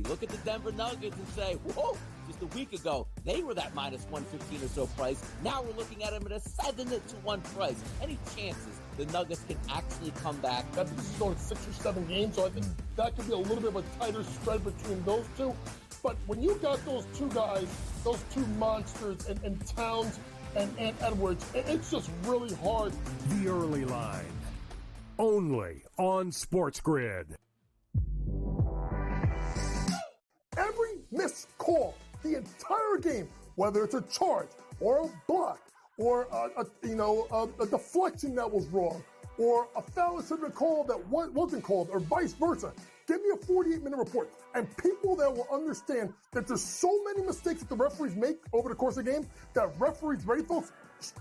You look at the Denver Nuggets and say, whoa, just a week ago, they were that minus 115 or so price. Now we're looking at them at a 7-1 price. Any chances the Nuggets can actually come back? I think this is going 6 or 7 games, so I think that could be a little bit of a tighter spread between those two. But when you got those two guys, those two monsters, and Towns and Edwards, it's just really hard. The Early Line, only on SportsGrid. Every missed call, the entire game, whether it's a charge or a block or a deflection that was wrong or a foul that should have been called that wasn't called or vice versa. Give me a 48-minute report. And people that will understand that there's so many mistakes that the referees make over the course of the game that referees, ready folks,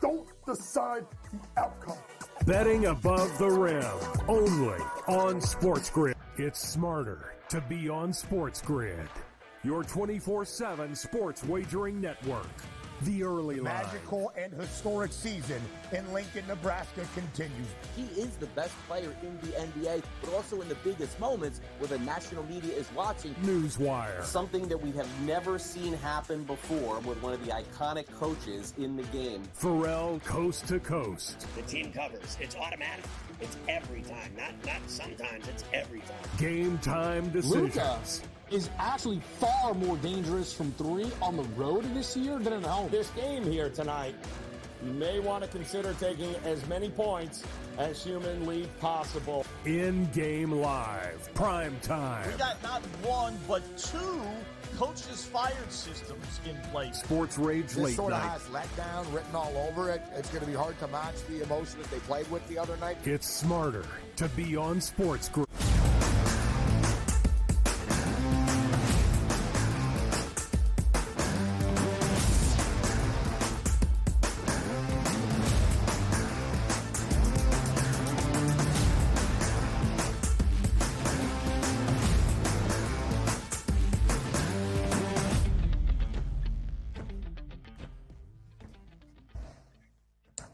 don't decide the outcome. Betting above the rim, only on SportsGrid. It's smarter to be on SportsGrid, your 24/7 sports wagering network. The Early Line. Magical and historic season in Lincoln, Nebraska continues. He is the best player in the NBA, but also in the biggest moments where the national media is watching. Newswire. Something that we have never seen happen before with one of the iconic coaches in the game. Pharrell, coast to coast. The team covers. It's automatic. It's every time. Not sometimes. It's every time. Game time decisions. Luka is actually far more dangerous from three on the road this year than at home. This game here tonight, you may want to consider taking as many points as humanly possible. In-game live, prime time. We got not one, but two coaches fired systems in place. Sports Rage this late sort of night. has letdown written all over it. It's going to be hard to match the emotion that they played with the other night. It's smarter to be on SportsGrid.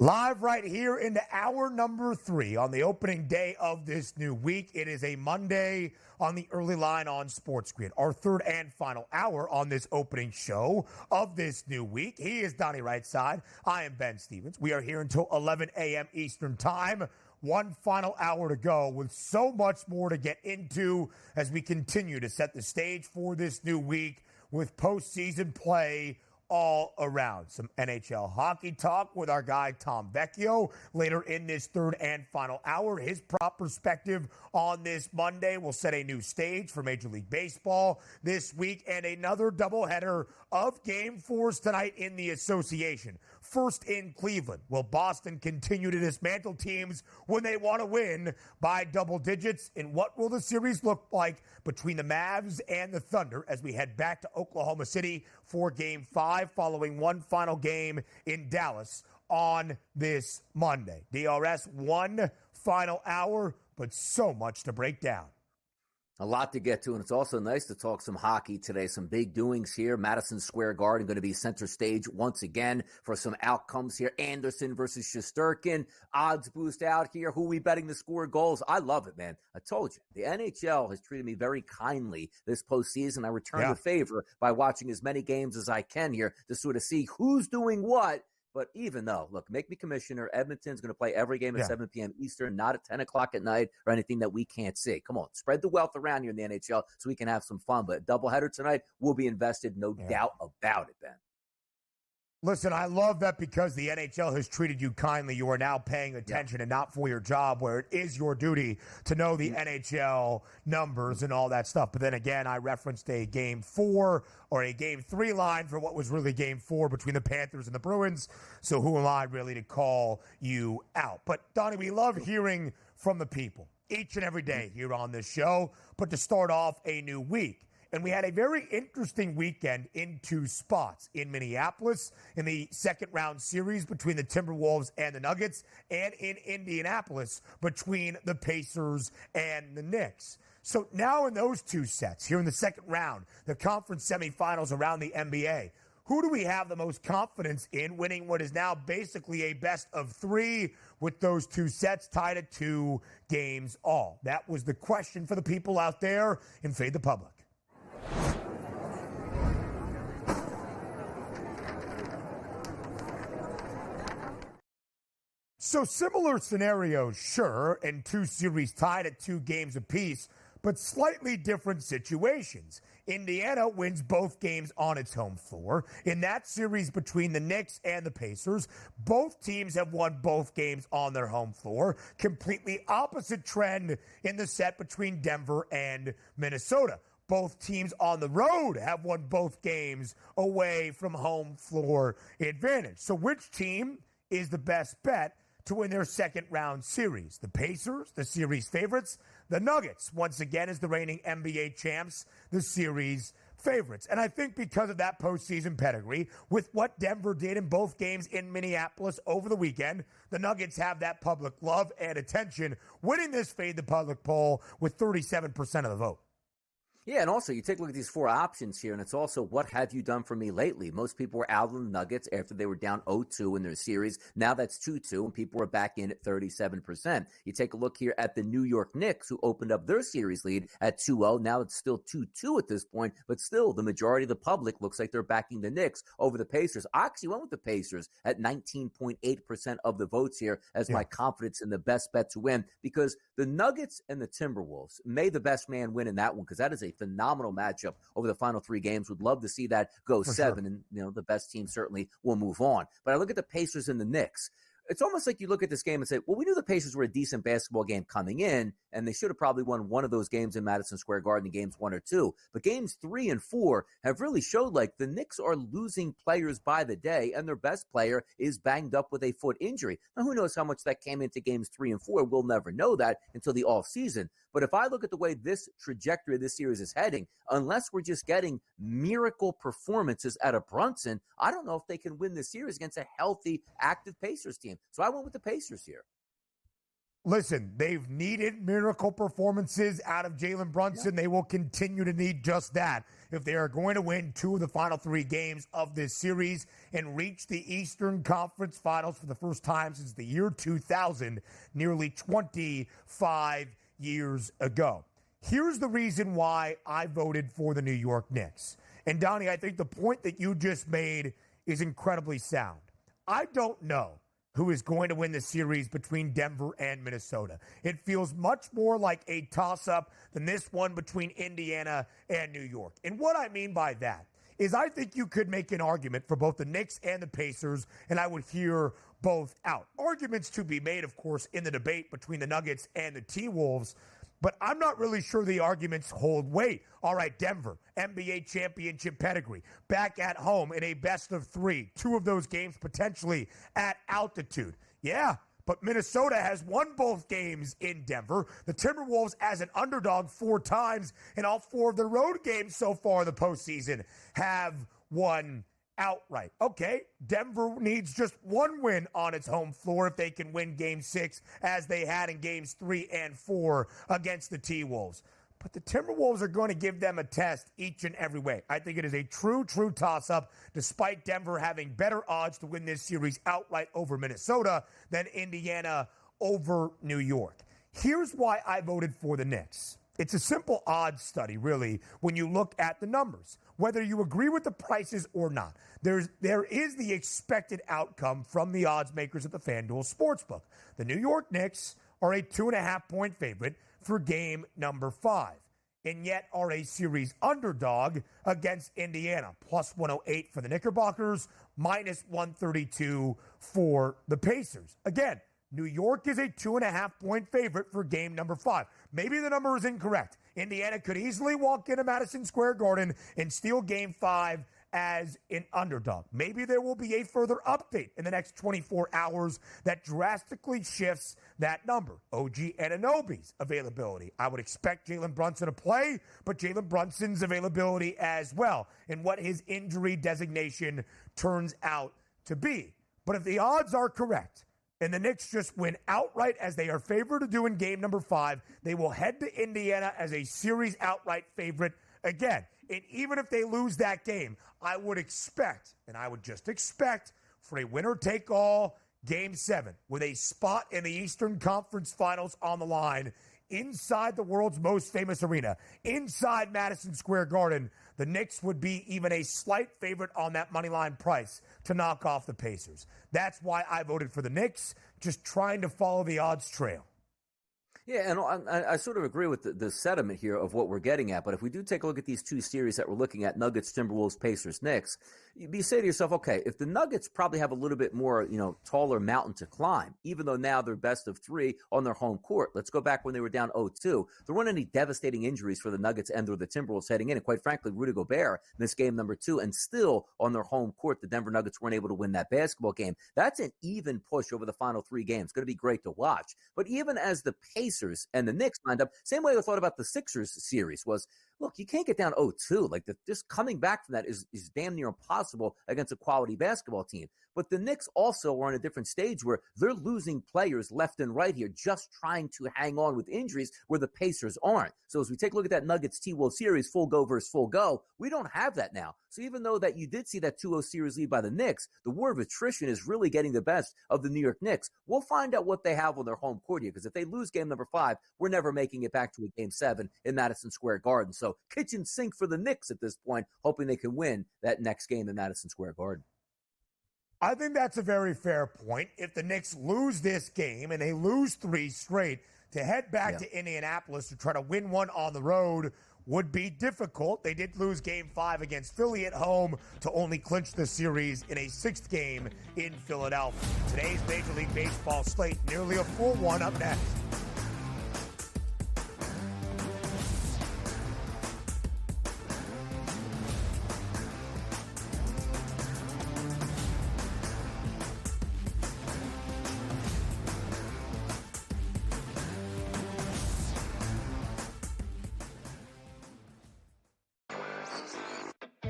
Live right here into hour number 3 on the opening day of this new week. It is a Monday on the Early Line on SportsGrid, our third and final hour on this opening show of this new week. He is Donnie Rightside. I am Ben Stevens. We are here until 11 a.m. Eastern Time. One final hour to go with so much more to get into as we continue to set the stage for this new week with postseason play all around. Some NHL hockey talk with our guy Tom Vecchio later in this third and final hour. His prop perspective on this Monday will set a new stage for Major League Baseball this week, and another doubleheader of Game 4s tonight in the association. First in Cleveland. Will Boston continue to dismantle teams when they want to win by double digits? And what will the series look like between the Mavs and the Thunder as we head back to Oklahoma City for Game 5 following one final game in Dallas on this Monday? DRS, one final hour, but so much to break down. A lot to get to, and it's also nice to talk some hockey today. Some big doings here. Madison Square Garden going to be center stage once again for some outcomes here. Anderson versus Shesterkin. Odds boost out here. Who we betting to score goals? I love it, man. I told you. The NHL has treated me very kindly this postseason. I return the favor by watching as many games as I can here to sort of see who's doing what. But even though, look, make me commissioner, Edmonton's going to play every game at 7 p.m. Eastern, not at 10 o'clock at night or anything that we can't see. Come on, spread the wealth around here in the NHL so we can have some fun. But a doubleheader tonight will be invested, no doubt about it, Ben. Listen, I love that because the NHL has treated you kindly. You are now paying attention and not for your job, where it is your duty to know the NHL numbers and all that stuff. But then again, I referenced a Game 4 or a Game 3 line for what was really Game 4 between the Panthers and the Bruins. So who am I really to call you out? But, Donnie, we love hearing from the people each and every day here on this show. But to start off a new week, and we had a very interesting weekend in two spots, in Minneapolis in the second round series between the Timberwolves and the Nuggets, and in Indianapolis between the Pacers and the Knicks. So now in those two sets, here in the second round, the conference semifinals around the NBA, who do we have the most confidence in winning what is now basically a best of 3 with those two sets tied at 2 games all? That was the question for the people out there in Fade the Public. So similar scenarios, sure, and two series tied at 2 games apiece, but slightly different situations. Indiana wins both games on its home floor. In that series between the Knicks and the Pacers, both teams have won both games on their home floor. Completely opposite trend in the set between Denver and Minnesota. Both teams on the road have won both games away from home floor advantage. So which team is the best bet to win their second round series? The Pacers, the series favorites. The Nuggets, once again, as the reigning NBA champs, the series favorites. And I think because of that postseason pedigree, with what Denver did in both games in Minneapolis over the weekend, the Nuggets have that public love and attention, winning this Fade the Public poll with 37% of the vote. Yeah, and also you take a look at these 4 options here, and it's also what have you done for me lately? Most people were out on the Nuggets after they were down 0-2 in their series. Now that's 2-2, and people are back in at 37%. You take a look here at the New York Knicks, who opened up their series lead at 2-0. Now it's still 2-2 at this point, but still the majority of the public looks like they're backing the Knicks over the Pacers. I actually went with the Pacers at 19.8% of the votes here as my confidence in the best bet to win, because the Nuggets and the Timberwolves, may the best man win in that one, because that is a phenomenal matchup over the final 3 games. Would love to see that go 7, and the best team certainly will move on. But I look at the Pacers and the Knicks. It's almost like you look at this game and say, well, we knew the Pacers were a decent basketball game coming in, and they should have probably won one of those games in Madison Square Garden in games 1 or 2. But games 3 and 4 have really showed like the Knicks are losing players by the day, and their best player is banged up with a foot injury. Now, who knows how much that came into games 3 and 4? We'll never know that until the offseason. But if I look at the way this trajectory of this series is heading, unless we're just getting miracle performances out of Brunson, I don't know if they can win this series against a healthy, active Pacers team. So I went with the Pacers here. Listen, they've needed miracle performances out of Jalen Brunson. They will continue to need just that if they are going to win 2 of the final 3 games of this series and reach the Eastern Conference Finals for the first time since the year 2000, nearly 25 years ago. Here's the reason why I voted for the New York Knicks. And Donnie, I think the point that you just made is incredibly sound. I don't know who is going to win the series between Denver and Minnesota. It feels much more like a toss-up than this one between Indiana and New York. And what I mean by that is I think you could make an argument for both the Knicks and the Pacers, and I would hear both out. Arguments to be made, of course, in the debate between the Nuggets and the T-Wolves, but I'm not really sure the arguments hold weight. All right, Denver, NBA championship pedigree, back at home in a best of 3, 2 of those games potentially at altitude. Yeah, but Minnesota has won both games in Denver. The Timberwolves as an underdog 4 times, and all 4 of their road games so far in the postseason have won outright. Okay, Denver needs just 1 win on its home floor if they can win Game 6 as they had in Games 3 and 4 against the T-Wolves. But the Timberwolves are going to give them a test each and every way. I think it is a true toss-up, despite Denver having better odds to win this series outright over Minnesota than Indiana over New York. Here's why I voted for the Knicks. It's a simple odds study, really, when you look at the numbers. Whether you agree with the prices or not, there is the expected outcome from the odds makers at the FanDuel Sportsbook. The New York Knicks are a 2.5-point favorite for game number 5, and yet are a series underdog against Indiana. Plus 108 for the Knickerbockers, minus 132 for the Pacers. Again, New York is a 2.5-point favorite for game number 5. Maybe the number is incorrect. Indiana could easily walk into Madison Square Garden and steal game 5 as an underdog. Maybe there will be a further update in the next 24 hours that drastically shifts that number. OG Anunoby's availability. I would expect Jalen Brunson to play, but Jalen Brunson's availability as well, and what his injury designation turns out to be. But if the odds are correct, and the Knicks just win outright as they are favored to do in game number 5, they will head to Indiana as a series outright favorite again. And even if they lose that game, I would expect, and I would just expect, for a winner-take-all Game 7 with a spot in the Eastern Conference Finals on the line inside the world's most famous arena, inside Madison Square Garden, the Knicks would be even a slight favorite on that money line price to knock off the Pacers. That's why I voted for the Knicks, just trying to follow the odds trail. Yeah, and I sort of agree with the sentiment here of what we're getting at. But if we do take a look at these two series that we're looking at, Nuggets, Timberwolves, Pacers, Knicks, you say to yourself, okay, if the Nuggets probably have a little bit more, taller mountain to climb, even though now they're best of 3 on their home court. Let's go back when they were down 0-2. There weren't any devastating injuries for the Nuggets and or the Timberwolves heading in. And quite frankly, Rudy Gobert missed game number 2, and still on their home court, the Denver Nuggets weren't able to win that basketball game. That's an even push over the final 3 games. Going to be great to watch. But even as the Pacers and the Knicks lined up, same way I thought about the Sixers series was, look, you can't get down 0-2. Like, just coming back from that is damn near impossible against a quality basketball team. But the Knicks also are on a different stage where they're losing players left and right here, just trying to hang on with injuries where the Pacers aren't. So as we take a look at that Nuggets T-Wolves series, full go versus full go, we don't have that now. So even though that you did see that 2-0 series lead by the Knicks, the war of attrition is really getting the best of the New York Knicks. We'll find out what they have on their home court here, because if they lose game number 5, we're never making it back to a game 7 in Madison Square Garden. So kitchen sink for the Knicks at this point, hoping they can win that next game in Madison Square Garden. I think that's a very fair point. If the Knicks lose this game and they lose 3 straight, to head back to Indianapolis to try to win one on the road would be difficult. They did lose game 5 against Philly at home to only clinch the series in a 6th game in Philadelphia. Today's Major League Baseball slate, nearly a full one, up next.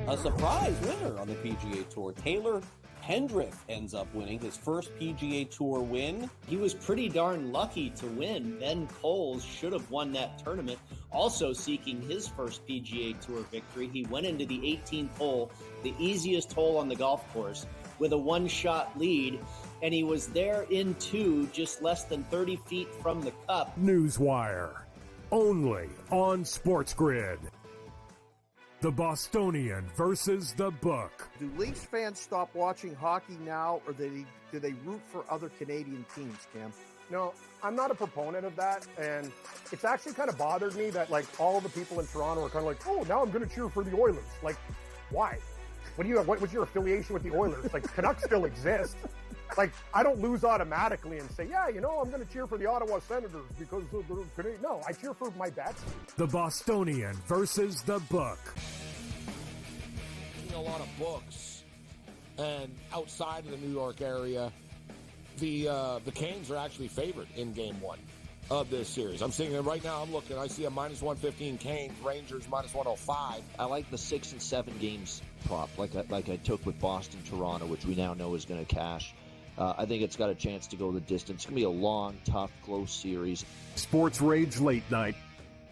A surprise winner on the PGA Tour. Taylor Pendrith ends up winning his first PGA Tour win. He was pretty darn lucky to win. Ben Coles should have won that tournament. Also seeking his first PGA Tour victory, he went into the 18th hole, the easiest hole on the golf course, with a one-shot lead, and he was there in 2, just less than 30 feet from the cup. Newswire, only on SportsGrid. The Bostonian versus the Book. Do Leafs fans stop watching hockey now, or do they root for other Canadian teams, Cam? No, I'm not a proponent of that, and it's actually kind of bothered me that, like, all the people in Toronto are kind of like, oh, now I'm going to cheer for the Oilers. Like, why? What's your affiliation with the Oilers? Like, Canucks still exist. Like, I don't lose automatically and say, yeah, I'm going to cheer for the Ottawa Senators because of the Canadian. No, I cheer for my bats. The Bostonian versus the Book. A lot of books, and outside of the New York area, the Canes are actually favored in Game 1 of this series. I'm seeing it right now. I'm looking. I see a -115 Canes, Rangers -105. I like the 6 and 7 games prop, like I took with Boston, Toronto, which we now know is going to cash. I think it's got a chance to go the distance. It's going to be a long, tough, close series. Sports Rage Late Night,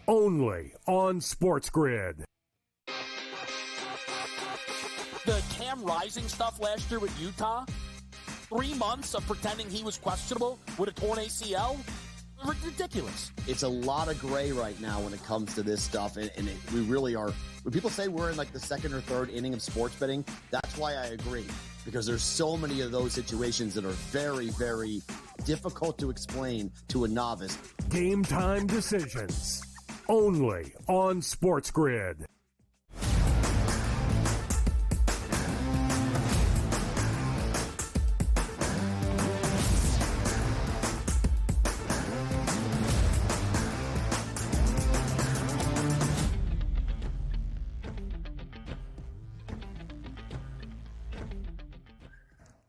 only on SportsGrid. The Cam Rising stuff last year with Utah, 3 months of pretending he was questionable with a torn ACL, ridiculous. It's a lot of gray right now when it comes to this stuff, and we really are. When people say we're in like the 2nd or 3rd inning of sports betting, that's why I agree, because there's so many of those situations that are very, very difficult to explain to a novice. Game time decisions, only on SportsGrid.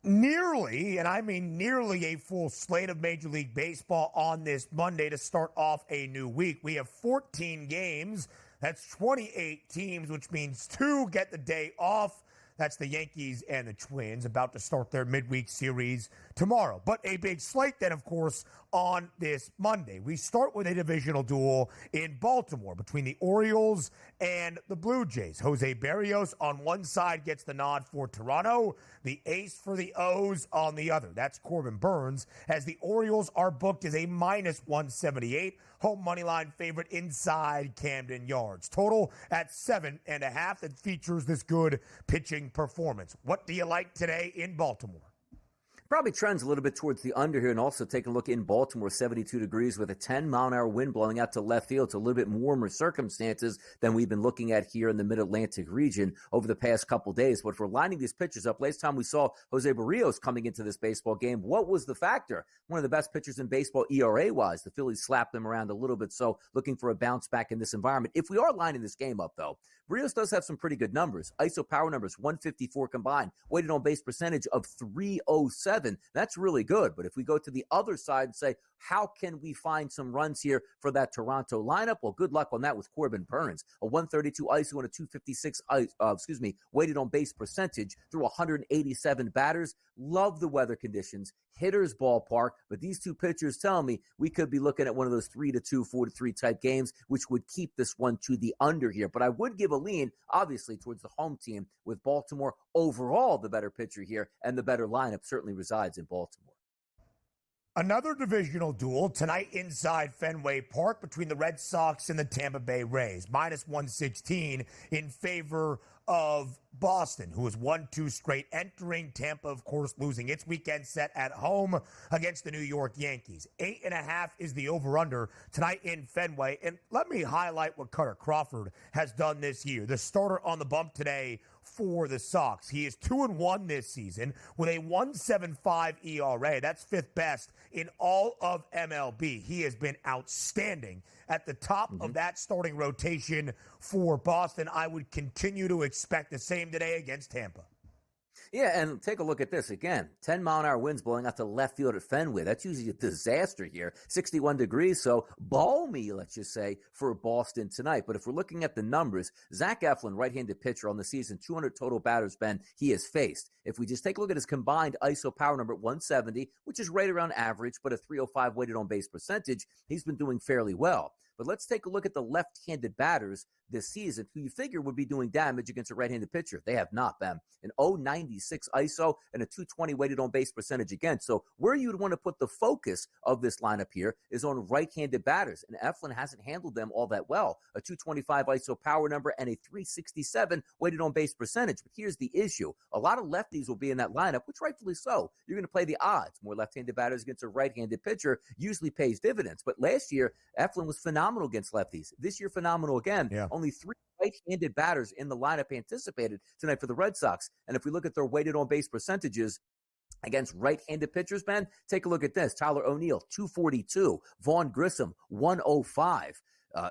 Nearly, and I mean nearly, a full slate of Major League Baseball on this Monday to start off a new week. We have 14 games. That's 28 teams, which means 2 get the day off. That's the Yankees and the Twins, about to start their midweek series tomorrow. But a big slate then, of course, on this Monday. We start with a divisional duel in Baltimore between the Orioles and the Blue Jays. Jose Berrios on one side gets the nod for Toronto, the ace for the O's on the other. That's Corbin Burns, as the Orioles are booked as a minus 178 home money line favorite inside Camden Yards. Total at 7.5 that features this good pitching performance. What do you like today in Baltimore? Probably trends a little bit towards the under here, and also take a look in Baltimore, 72 degrees with a 10-mile-an-hour wind blowing out to left field. It's a little bit warmer circumstances than we've been looking at here in the Mid-Atlantic region over the past couple days. But if we're lining these pitchers up, last time we saw Jose Berrios coming into this baseball game, what was the factor? One of the best pitchers in baseball ERA-wise. The Phillies slapped them around a little bit, so looking for a bounce back in this environment. If we are lining this game up, though, Berrios does have some pretty good numbers. ISO power numbers, 154 combined. Weighted on base percentage of 307. That's really good. But if we go to the other side and say, how can we find some runs here for that Toronto lineup? Well, good luck on that with Corbin Burns. A 132 ISO and a 256, weighted on base percentage through 187 batters. Love the weather conditions. Hitter's ballpark. But these two pitchers tell me we could be looking at one of those 3-2, 4-3 type games, which would keep this one to the under here. But I would give a lean, obviously, towards the home team with Baltimore. Overall, the better pitcher here and the better lineup certainly resides in Baltimore. Another divisional duel tonight inside Fenway Park between the Red Sox and the Tampa Bay Rays. Minus 116 in favor of Boston, who has won 2 straight, entering Tampa, of course, losing its weekend set at home against the New York Yankees. 8.5 is the over-under tonight in Fenway. And let me highlight what Cutter Crawford has done this year. The starter on the bump today for the Sox. He is 2-1 this season with a 1.75 ERA. That's 5th best in all of MLB. He has been outstanding at the top of that starting rotation for Boston. I would continue to expect the same today against Tampa. Yeah, and take a look at this again. 10-mile-an-hour winds blowing out to left field at Fenway. That's usually a disaster here. 61 degrees, so balmy, let's just say, for Boston tonight. But if we're looking at the numbers, Zach Eflin, right-handed pitcher on the season, 200 total batters, Ben, he has faced. If we just take a look at his combined ISO power number, 170, which is right around average, but a 305 weighted on base percentage, he's been doing fairly well. But let's take a look at the left-handed batters this season, who you figure would be doing damage against a right-handed pitcher. They have not been. An 0.96 ISO and a 220 weighted on base percentage again. So where you'd want to put the focus of this lineup here is on right-handed batters. And Eflin hasn't handled them all that well. A 225 ISO power number and a 367 weighted on base percentage. But here's the issue. A lot of lefties will be in that lineup, which rightfully so. You're going to play the odds. More left-handed batters against a right-handed pitcher usually pays dividends. But last year, Eflin was phenomenal against lefties. This year, phenomenal again. Yeah. Only 3 right-handed batters in the lineup anticipated tonight for the Red Sox. And if we look at their weighted on base percentages against right-handed pitchers, Ben, take a look at this. Tyler O'Neill, 242. Vaughn Grissom, 105.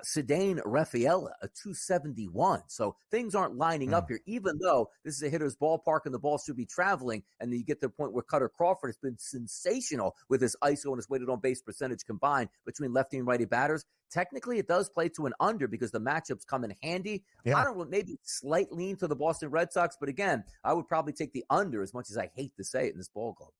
Cedane Rafaela, a 271. So things aren't lining up here, even though this is a hitter's ballpark and the ball should be traveling. And then you get to the point where Cutter Crawford has been sensational with his ISO and his weighted on base percentage combined between lefty and righty batters. Technically, it does play to an under because the matchups come in handy. Yeah. I don't know, maybe slight lean to the Boston Red Sox, but again, I would probably take the under as much as I hate to say it in this ball club.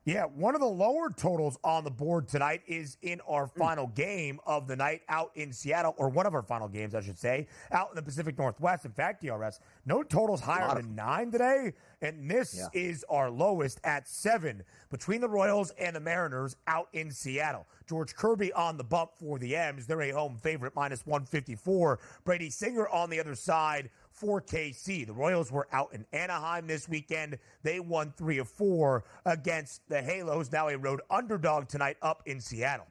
Yeah, one of the lower totals on the board tonight is in our final game of the night out in Seattle, or one of our final games, I should say, out in the Pacific Northwest. In fact, DRS, no totals higher than 9 today, and this is our lowest at 7 between the Royals and the Mariners out in Seattle. George Kirby on the bump for the M's. They're a home favorite, minus 154. Brady Singer on the other side for KC. The Royals were out in Anaheim this weekend. They won 3 of 4 against the Halos. Now a road underdog tonight up in Seattle.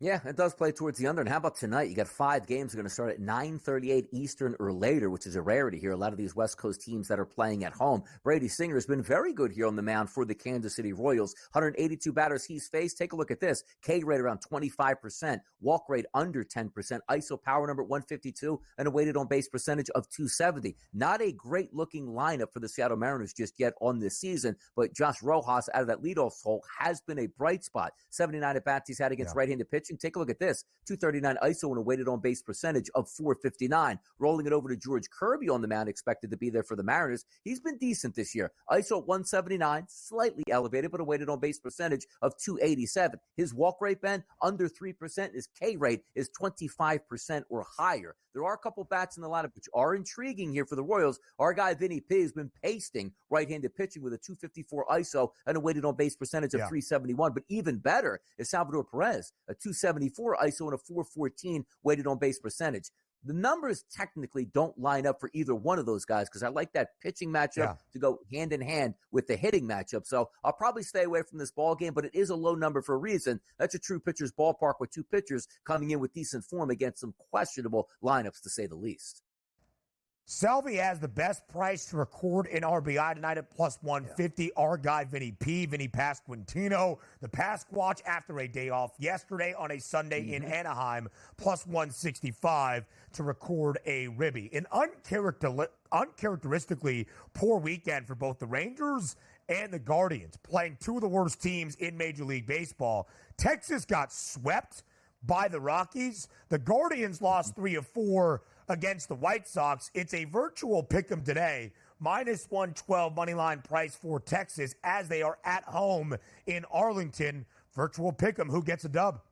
Yeah, it does play towards the under. And how about tonight? You got 5 games that are going to start at 9:38 Eastern or later, which is a rarity here. A lot of these West Coast teams that are playing at home. Brady Singer has been very good here on the mound for the Kansas City Royals. 182 batters he's faced. Take a look at this. K rate around 25%. Walk rate under 10%. ISO power number 152 and a weighted on base percentage of 270. Not a great looking lineup for the Seattle Mariners just yet on this season, but Josh Rojas out of that leadoff hole has been a bright spot. 79 at bats he's had against right-handed pitching. pitching. Take a look at this. 239 ISO and a weighted on base percentage of 459. Rolling it over to George Kirby on the mound, expected to be there for the Mariners. He's been decent this year. ISO at 179, slightly elevated, but a weighted on base percentage of 287. His walk rate, Ben, under 3%. His K rate is 25% or higher. There are a couple bats in the lineup which are intriguing here for the Royals. Our guy Vinny P has been pasting right-handed pitching with a 254 ISO and a weighted on base percentage of 371. But even better is Salvador Perez, a 274 ISO and a 414 weighted on base percentage. The numbers technically don't line up for either one of those guys because I like that pitching matchup to go hand in hand with the hitting matchup. So I'll probably stay away from this ball game, but it is a low number for a reason. That's a true pitcher's ballpark with two pitchers coming in with decent form against some questionable lineups, to say the least. Selvey has the best price to record in RBI tonight at plus 150. Our guy, Vinny P, Vinny Pasquantino, the Pasquatch after a day off yesterday on a Sunday in Anaheim, plus 165 to record a ribby. An uncharacteristically poor weekend for both the Rangers and the Guardians, playing two of the worst teams in Major League Baseball. Texas got swept by the Rockies. The Guardians lost 3 of 4 against the White Sox. It's a virtual pick'em today. Minus 112 moneyline price for Texas as they are at home in Arlington. Virtual pick'em. Who gets a dub?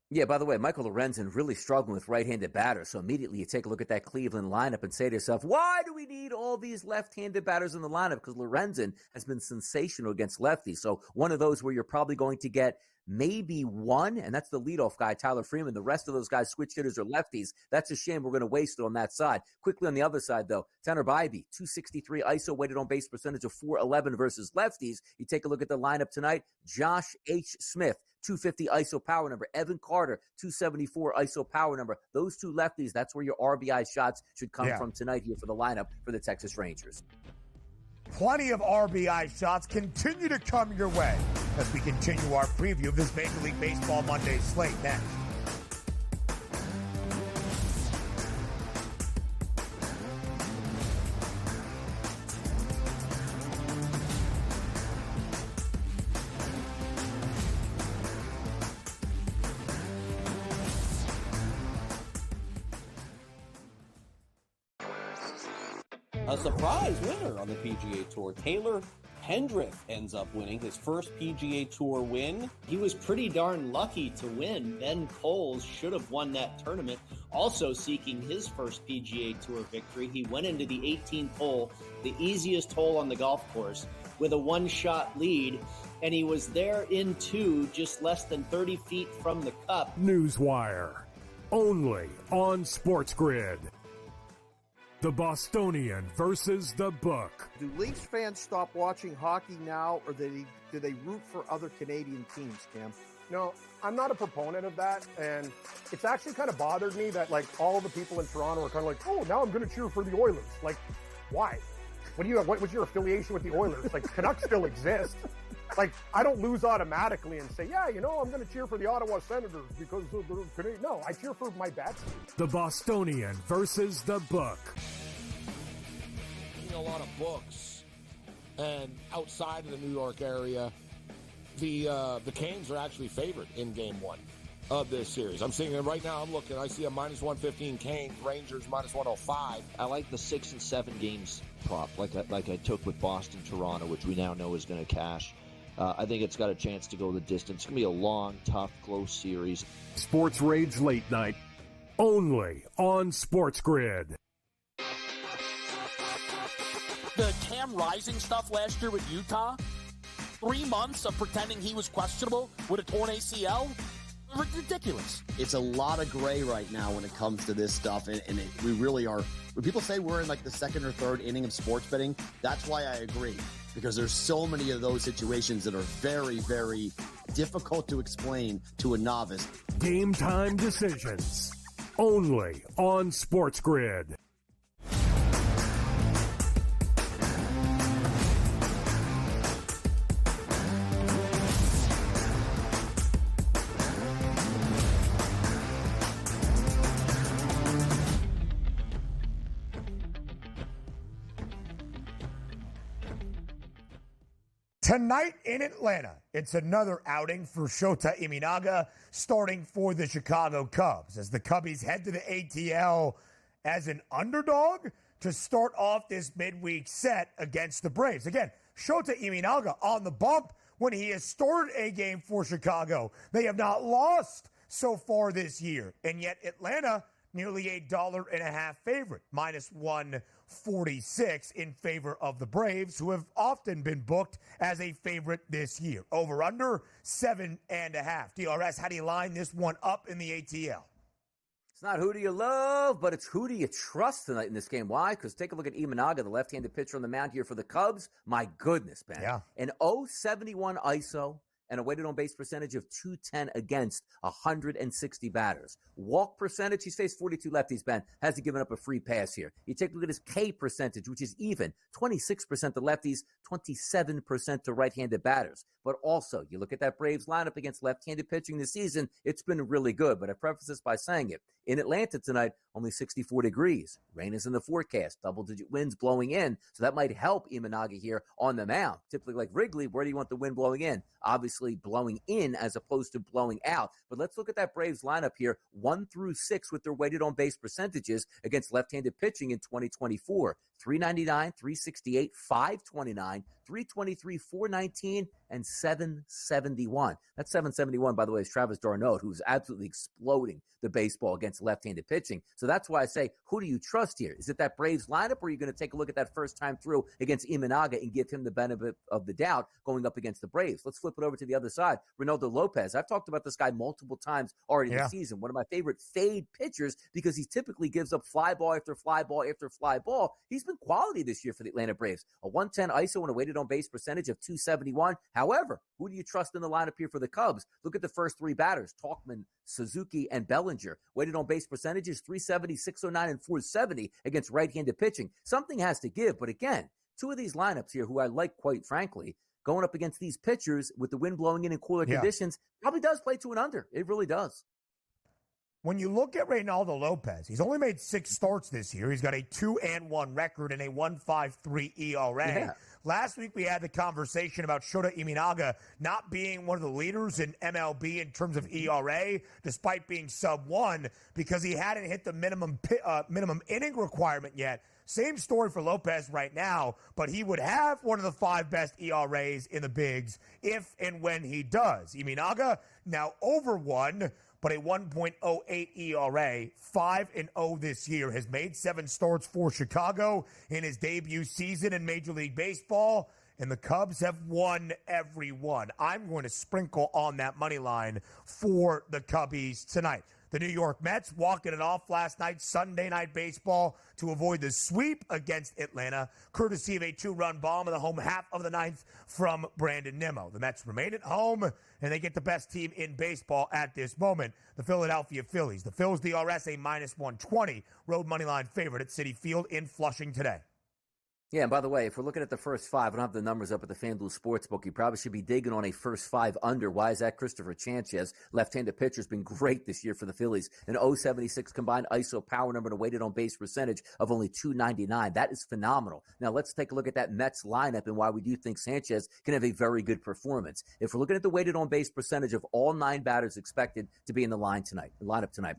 Yeah, by the way, Michael Lorenzen really struggling with right-handed batters. So immediately you take a look at that Cleveland lineup and say to yourself, why do we need all these left-handed batters in the lineup? Because Lorenzen has been sensational against lefties. So one of those where you're probably going to get maybe one, and that's the leadoff guy, Tyler Freeman. The rest of those guys, switch hitters or lefties. That's a shame we're going to waste it on that side. Quickly on the other side, though, Tanner Bybee, 263 ISO, weighted on base percentage of 411 versus lefties. You take a look at the lineup tonight, Josh H. Smith, 250 ISO power number. Evan Carter, 274 ISO power number. Those two lefties, that's where your RBI shots should come from tonight here for the lineup for the Texas Rangers. Plenty of RBI shots continue to come your way as we continue our preview of this Major League Baseball Monday slate next. A surprise winner on the PGA Tour. Taylor Pendrith ends up winning his first PGA Tour win. He was pretty darn lucky to win. Ben Coles should have won that tournament. Also seeking his first PGA Tour victory, he went into the 18th hole, the easiest hole on the golf course, with a one-shot lead, and he was there in two, just less than 30 feet from the cup. Newswire, only on SportsGrid. The Bostonian versus the Book. Do Leafs fans stop watching hockey now, or do they root for other Canadian teams, Cam? No, I'm not a proponent of that, and it's actually kind of bothered me that, like, all the people in Toronto are kind of like, oh, now I'm going to cheer for the Oilers. Like, why? What's your affiliation with the Oilers? Like, Canucks still exist. Like, I don't lose automatically and say, yeah, I'm going to cheer for the Ottawa Senators because of the Canadian. No, I cheer for my bats. The Bostonian versus the Book. A lot of books, and outside of the New York area, the Canes are actually favored in Game 1 of this series. I'm seeing it right now. I'm looking. I see a minus 115 Canes, Rangers minus 105. I like the 6 and 7 games prop, like I took with Boston, Toronto, which we now know is going to cash. I think it's got a chance to go the distance. It's going to be a long, tough, close series. Sports Rage Late Night, only on SportsGrid. The Cam Rising stuff last year with Utah, 3 months of pretending he was questionable with a torn ACL, ridiculous. It's a lot of gray right now when it comes to this stuff, and we really are. When people say we're in like the second or third inning of sports betting, that's why I agree, because there's so many of those situations that are very, very difficult to explain to a novice. Game time decisions, only on SportsGrid. Tonight in Atlanta, it's another outing for Shota Imanaga starting for the Chicago Cubs as the Cubbies head to the ATL as an underdog to start off this midweek set against the Braves. Again, Shota Imanaga on the bump when he has started a game for Chicago. They have not lost so far this year, and yet Atlanta nearly $1.50 favorite, minus 146 in favor of the Braves, who have often been booked as a favorite this year. Over under 7.5. DRS, how do you line this one up in the ATL? It's not who do you love, but it's who do you trust tonight in this game. Why? Because take a look at Imanaga, the left-handed pitcher on the mound here for the Cubs. My goodness, man. Yeah. An 0.71 ISO and a weighted on base percentage of 210 against 160 batters. Walk percentage, he's faced 42 lefties, Ben, hasn't given up a free pass here. You take a look at his K percentage, which is even, 26% to lefties, 27% to right-handed batters. But also, you look at that Braves lineup against left-handed pitching this season, it's been really good. But I preface this by saying it. In Atlanta tonight, only 64 degrees. Rain is in the forecast. Double-digit winds blowing in. So that might help Imanaga here on the mound. Typically like Wrigley, where do you want the wind blowing in? Obviously blowing in as opposed to blowing out. But let's look at that Braves lineup here, 1 through 6 with their weighted on base percentages against left-handed pitching in 2024. 399, 368, 529, 323, 419, and 771. That's 771, by the way, is Travis d'Arnaud, who's absolutely exploding the baseball against left-handed pitching. So that's why I say, who do you trust here? Is it that Braves lineup, or are you going to take a look at that first time through against Imanaga and give him the benefit of the doubt going up against the Braves? Let's flip it over to the other side. Ronaldo Lopez. I've talked about this guy multiple times already this season. One of my favorite fade pitchers because he typically gives up fly ball after fly ball after fly ball. He's been quality this year for the Atlanta Braves. A 110 ISO and a weighted on base percentage of 271. However, who do you trust in the lineup here for the Cubs? Look at the first three batters, Tauchman, Suzuki, and Bellinger. Weighted on base percentages, 370, 609, and 470 against right-handed pitching. Something has to give, but again, two of these lineups here who I like, quite frankly, going up against these pitchers with the wind blowing in cooler conditions, probably does play to an under. It really does. When you look at Ronaldo Lopez, he's only made 6 starts this year. He's got a 2-1 record and a 1.53 ERA. Yeah. Last week, we had the conversation about Shota Imanaga not being one of the leaders in MLB in terms of ERA, despite being sub-1, because he hadn't hit the minimum inning requirement yet. Same story for Lopez right now, but he would have one of the 5 best ERAs in the bigs if and when he does. Imanaga now over 1, but a 1.08 ERA, 5-0 this year, has made 7 starts for Chicago in his debut season in Major League Baseball, and the Cubs have won every one. I'm going to sprinkle on that money line for the Cubbies tonight. The New York Mets walking it off last night, Sunday Night Baseball, to avoid the sweep against Atlanta, courtesy of a 2-run bomb in the home half of the 9th from Brandon Nimmo. The Mets remain at home, and they get the best team in baseball at this moment, the Philadelphia Phillies. The Phils DRS a minus 120 road moneyline favorite at Citi Field in Flushing today. Yeah, and by the way, if we're looking at the first 5, I don't have the numbers up at the FanDuel Sportsbook. You probably should be digging on a first 5 under. Why is that? Christopher Sanchez, left-handed pitcher, has been great this year for the Phillies. An 0.76 combined ISO power number and a weighted on base percentage of only 299. That is phenomenal. Now let's take a look at that Mets lineup and why we do think Sanchez can have a very good performance. If we're looking at the weighted on base percentage of all 9 batters expected to be in the lineup tonight.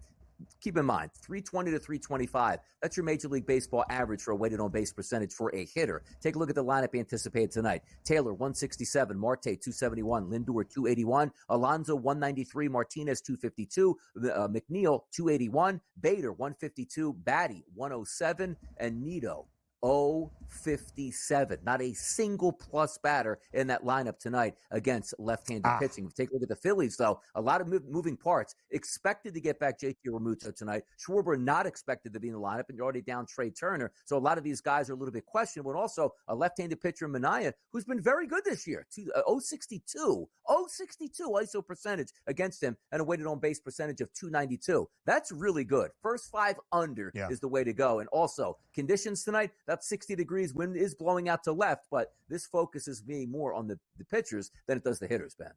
Keep in mind, 320 to 325. That's your Major League Baseball average for a weighted on base percentage for a hitter. Take a look at the lineup anticipated tonight. Taylor, 167. Marte, 271. Lindor, 281. Alonso, 193. Martinez, 252. McNeil, 281. Bader, 152. Batty, 107. And Nito, 0.57. Not a single plus batter in that lineup tonight against left-handed pitching. Take a look at the Phillies, though. A lot of moving parts. Expected to get back JT Realmuto tonight. Schwarber not expected to be in the lineup, and you're already down Trey Turner. So a lot of these guys are a little bit questionable. And also a left-handed pitcher, Minaya, who's been very good this year. 0.62 ISO percentage against him and a weighted on base percentage of 292. That's really good. First 5 under is the way to go. And also conditions tonight, that's 60 degrees. Wind is blowing out to left, but this focuses me more on the pitchers than it does the hitters, Ben.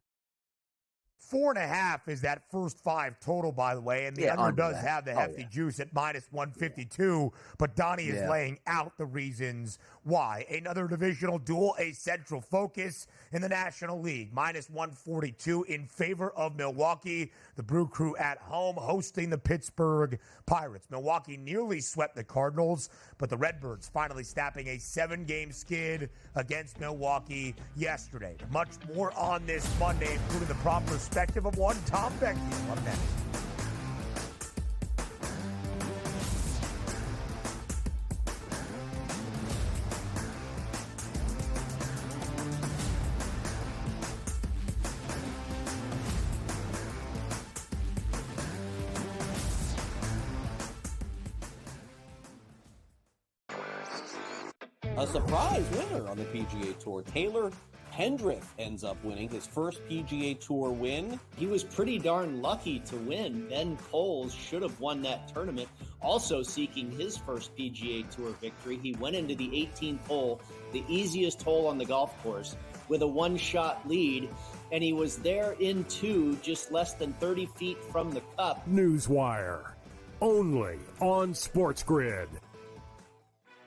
4.5 is that first 5 total, by the way, and the under does have the hefty juice at minus 152, but Donnie is laying out the reasons why. Another divisional duel, a central focus in the National League, minus 142 in favor of Milwaukee. The Brew Crew at home hosting the Pittsburgh Pirates. Milwaukee nearly swept the Cardinals, but the Redbirds finally snapping a 7-game skid against Milwaukee yesterday. Much more on this Monday, including the prop perspective of one Tom Vecchio. Up next. A surprise winner on the PGA Tour. Taylor Pendrith ends up winning his first PGA Tour win. He was pretty darn lucky to win. Ben Coles should have won that tournament. Also seeking his first PGA Tour victory, he went into the 18th hole, the easiest hole on the golf course, with a one-shot lead, and he was there in 2, just less than 30 feet from the cup. Newswire, only on SportsGrid.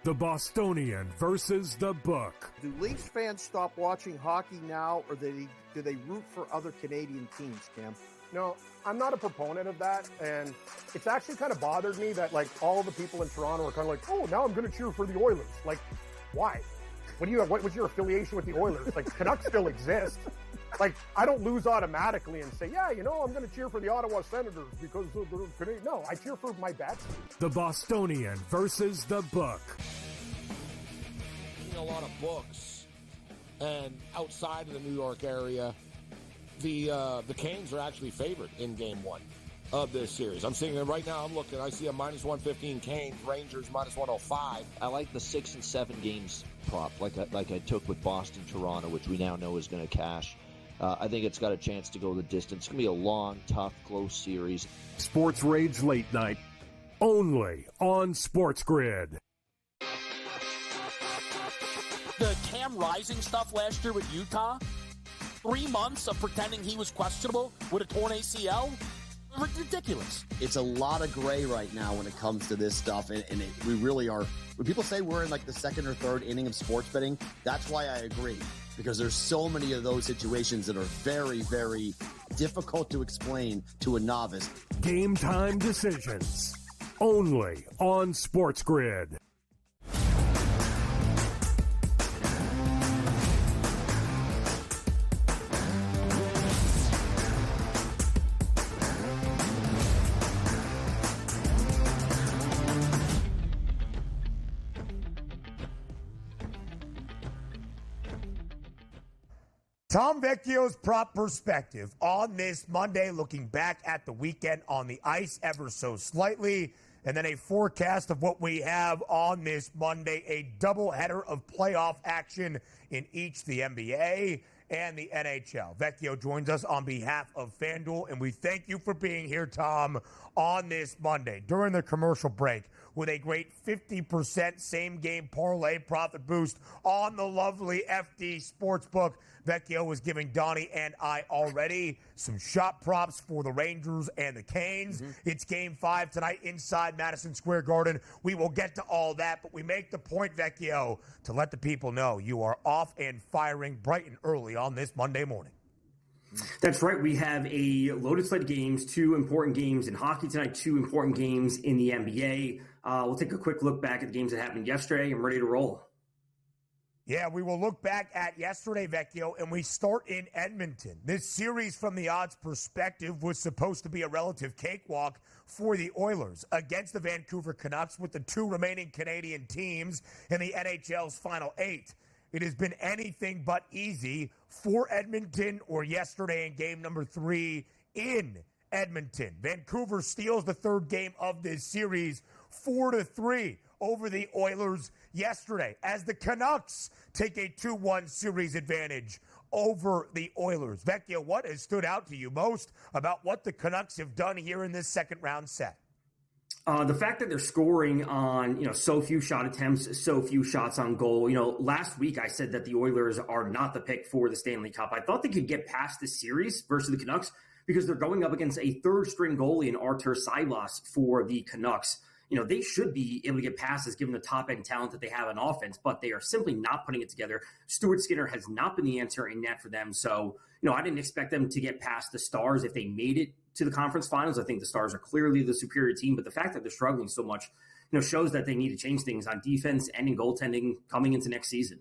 The Bostonian versus the Book. Do Leafs fans stop watching hockey now, or do they root for other Canadian teams, Cam? No, I'm not a proponent of that, and it's actually kind of bothered me that, like, all the people in Toronto are kind of like, oh, now I'm going to cheer for the Oilers. Like, why? What's your affiliation with the Oilers? Like, Canucks still exist. Like, I don't lose automatically and say, yeah, I'm going to cheer for the Ottawa Senators because of the Canadian. No, I cheer for my bats. The Bostonian versus the Book. A lot of books, and outside of the New York area, the Canes are actually favored in Game 1 of this series. I'm seeing it right now. I'm looking. I see a minus 115 Canes, Rangers minus 105. I like the 6 and 7 games prop, like I took with Boston, Toronto, which we now know is going to cash. I think it's got a chance to go the distance. It's going to be a long, tough, close series. Sports Rage Late Night, only on SportsGrid. The Cam Rising stuff last year with Utah, 3 months of pretending he was questionable with a torn ACL, ridiculous. It's a lot of gray right now when it comes to this stuff, and we really are. When people say we're in like the second or third inning of sports betting, that's why I agree, because there's so many of those situations that are very, very difficult to explain to a novice. Game time decisions, only on SportsGrid. Tom Vecchio's prop perspective on this Monday, looking back at the weekend on the ice ever so slightly, and then a forecast of what we have on this Monday, a doubleheader of playoff action in each the NBA and the NHL. Vecchio joins us on behalf of FanDuel, and we thank you for being here, Tom, on this Monday. During the commercial break, with a great 50% same-game parlay profit boost on the lovely FD Sportsbook. Vecchio was giving Donnie and I already some shot props for the Rangers and the Canes. It's Game 5 tonight inside Madison Square Garden. We will get to all that, but we make the point, Vecchio, to let the people know you are off and firing bright and early on this Monday morning. That's right. We have a loaded slate of games, 2 important games in hockey tonight, 2 important games in the NBA. We'll take a quick look back at the games that happened yesterday. I'm ready to roll. Yeah, we will look back at yesterday, Vecchio, and we start in Edmonton. This series, from the odds perspective, was supposed to be a relative cakewalk for the Oilers against the Vancouver Canucks, with the 2 remaining Canadian teams in the NHL's Final 8. It has been anything but easy for Edmonton, or yesterday in game number 3 in Edmonton. Vancouver steals the 3rd game of this series 4-3 over the Oilers yesterday, as the Canucks take a 2-1 series advantage over the Oilers. Vecchio, what has stood out to you most about what the Canucks have done here in this second round set? The fact that they're scoring on, so few shot attempts, so few shots on goal. Last week I said that the Oilers are not the pick for the Stanley Cup. I thought they could get past this series versus the Canucks because they're going up against a third-string goalie in Artur Silas for the Canucks. They should be able to get past this given the top-end talent that they have on offense, but they are simply not putting it together. Stuart Skinner has not been the answer in net for them. So, I didn't expect them to get past the Stars if they made it to the conference finals. I think the Stars are clearly the superior team, but the fact that they're struggling so much, shows that they need to change things on defense and in goaltending coming into next season.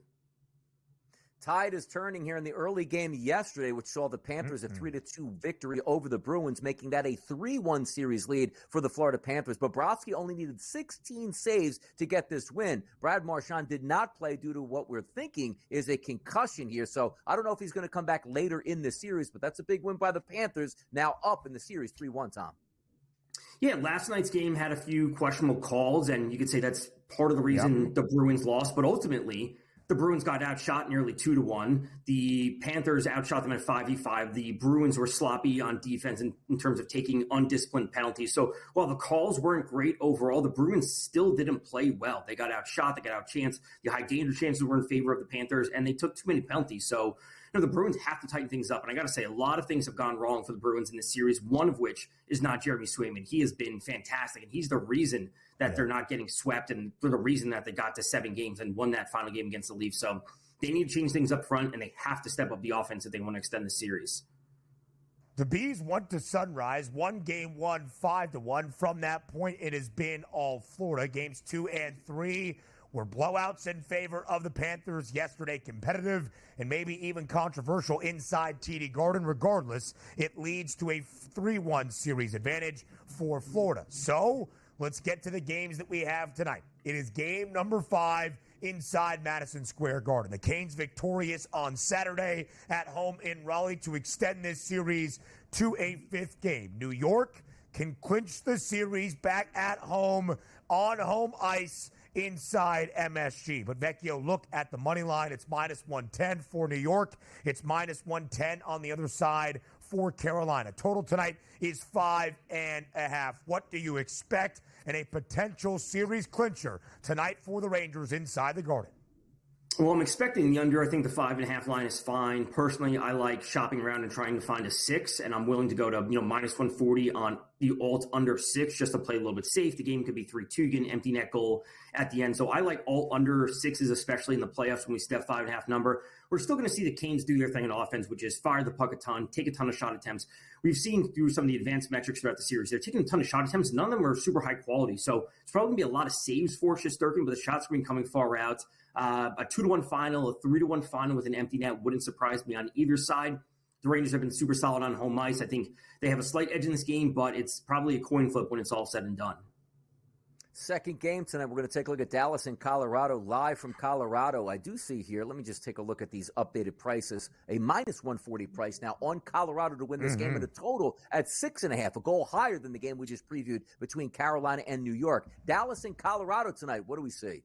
Tide is turning here in the early game yesterday, which saw the Panthers a 3-2 victory over the Bruins, making that a 3-1 series lead for the Florida Panthers. Bobrovsky only needed 16 saves to get this win. Brad Marchand did not play due to what we're thinking is a concussion here. So I don't know if he's going to come back later in the series, but that's a big win by the Panthers, now up in the series 3-1, Tom. Yeah, last night's game had a few questionable calls, and you could say that's part of the reason the Bruins lost, but ultimately the Bruins got outshot nearly 2-1. The Panthers outshot them at 5v5. The Bruins were sloppy on defense in terms of taking undisciplined penalties. So while the calls weren't great overall, the Bruins still didn't play well. They got outshot, they got outchanced. The high danger chances were in favor of the Panthers, and they took too many penalties. So the Bruins have to tighten things up. And I got to say, a lot of things have gone wrong for the Bruins in this series, one of which is not Jeremy Swayman. He has been fantastic, and he's the reason that they're not getting swept, and for the reason that they got to 7 games and won that final game against the Leafs. So they need to change things up front, and they have to step up the offense if they want to extend the series. The Bees went to Sunrise, won game 1, 5-1. From that point, it has been all Florida. Games 2 and 3 were blowouts in favor of the Panthers yesterday, competitive and maybe even controversial inside TD Garden. Regardless, it leads to a 3-1 series advantage for Florida. So let's get to the games that we have tonight. It is game number 5 inside Madison Square Garden. The Canes victorious on Saturday at home in Raleigh to extend this series to a 5th game. New York can clinch the series back at home on home ice inside MSG. But Vecchio, look at the money line. It's -110 for New York. It's -110 on the other side for Carolina. Total tonight is 5.5. What do you expect in a potential series clincher tonight for the Rangers inside the Garden? Well, I'm expecting the under. I think the 5.5 line is fine. Personally, I like shopping around and trying to find a 6, and I'm willing to go to -140 on the alt under 6 just to play a little bit safe. The game could be 3-2, get an empty net goal at the end. So I like alt under 6s, especially in the playoffs when we step 5.5 number. We're still going to see the Canes do their thing in offense, which is fire the puck a ton, take a ton of shot attempts. We've seen through some of the advanced metrics throughout the series, they're taking a ton of shot attempts. None of them are super high quality. So it's probably going to be a lot of saves for Shesterkin, but the shots are going to be coming far out. A 2-1 final, a 3-1 final with an empty net wouldn't surprise me on either side. The Rangers have been super solid on home ice. I think they have a slight edge in this game, but it's probably a coin flip when it's all said and done. Second game tonight, we're going to take a look at Dallas and Colorado, live from Colorado. I do see here, let me just take a look at these updated prices. A -140 price now on Colorado to win this game, and a total at 6.5, a goal higher than the game we just previewed between Carolina and New York. Dallas and Colorado tonight, what do we see?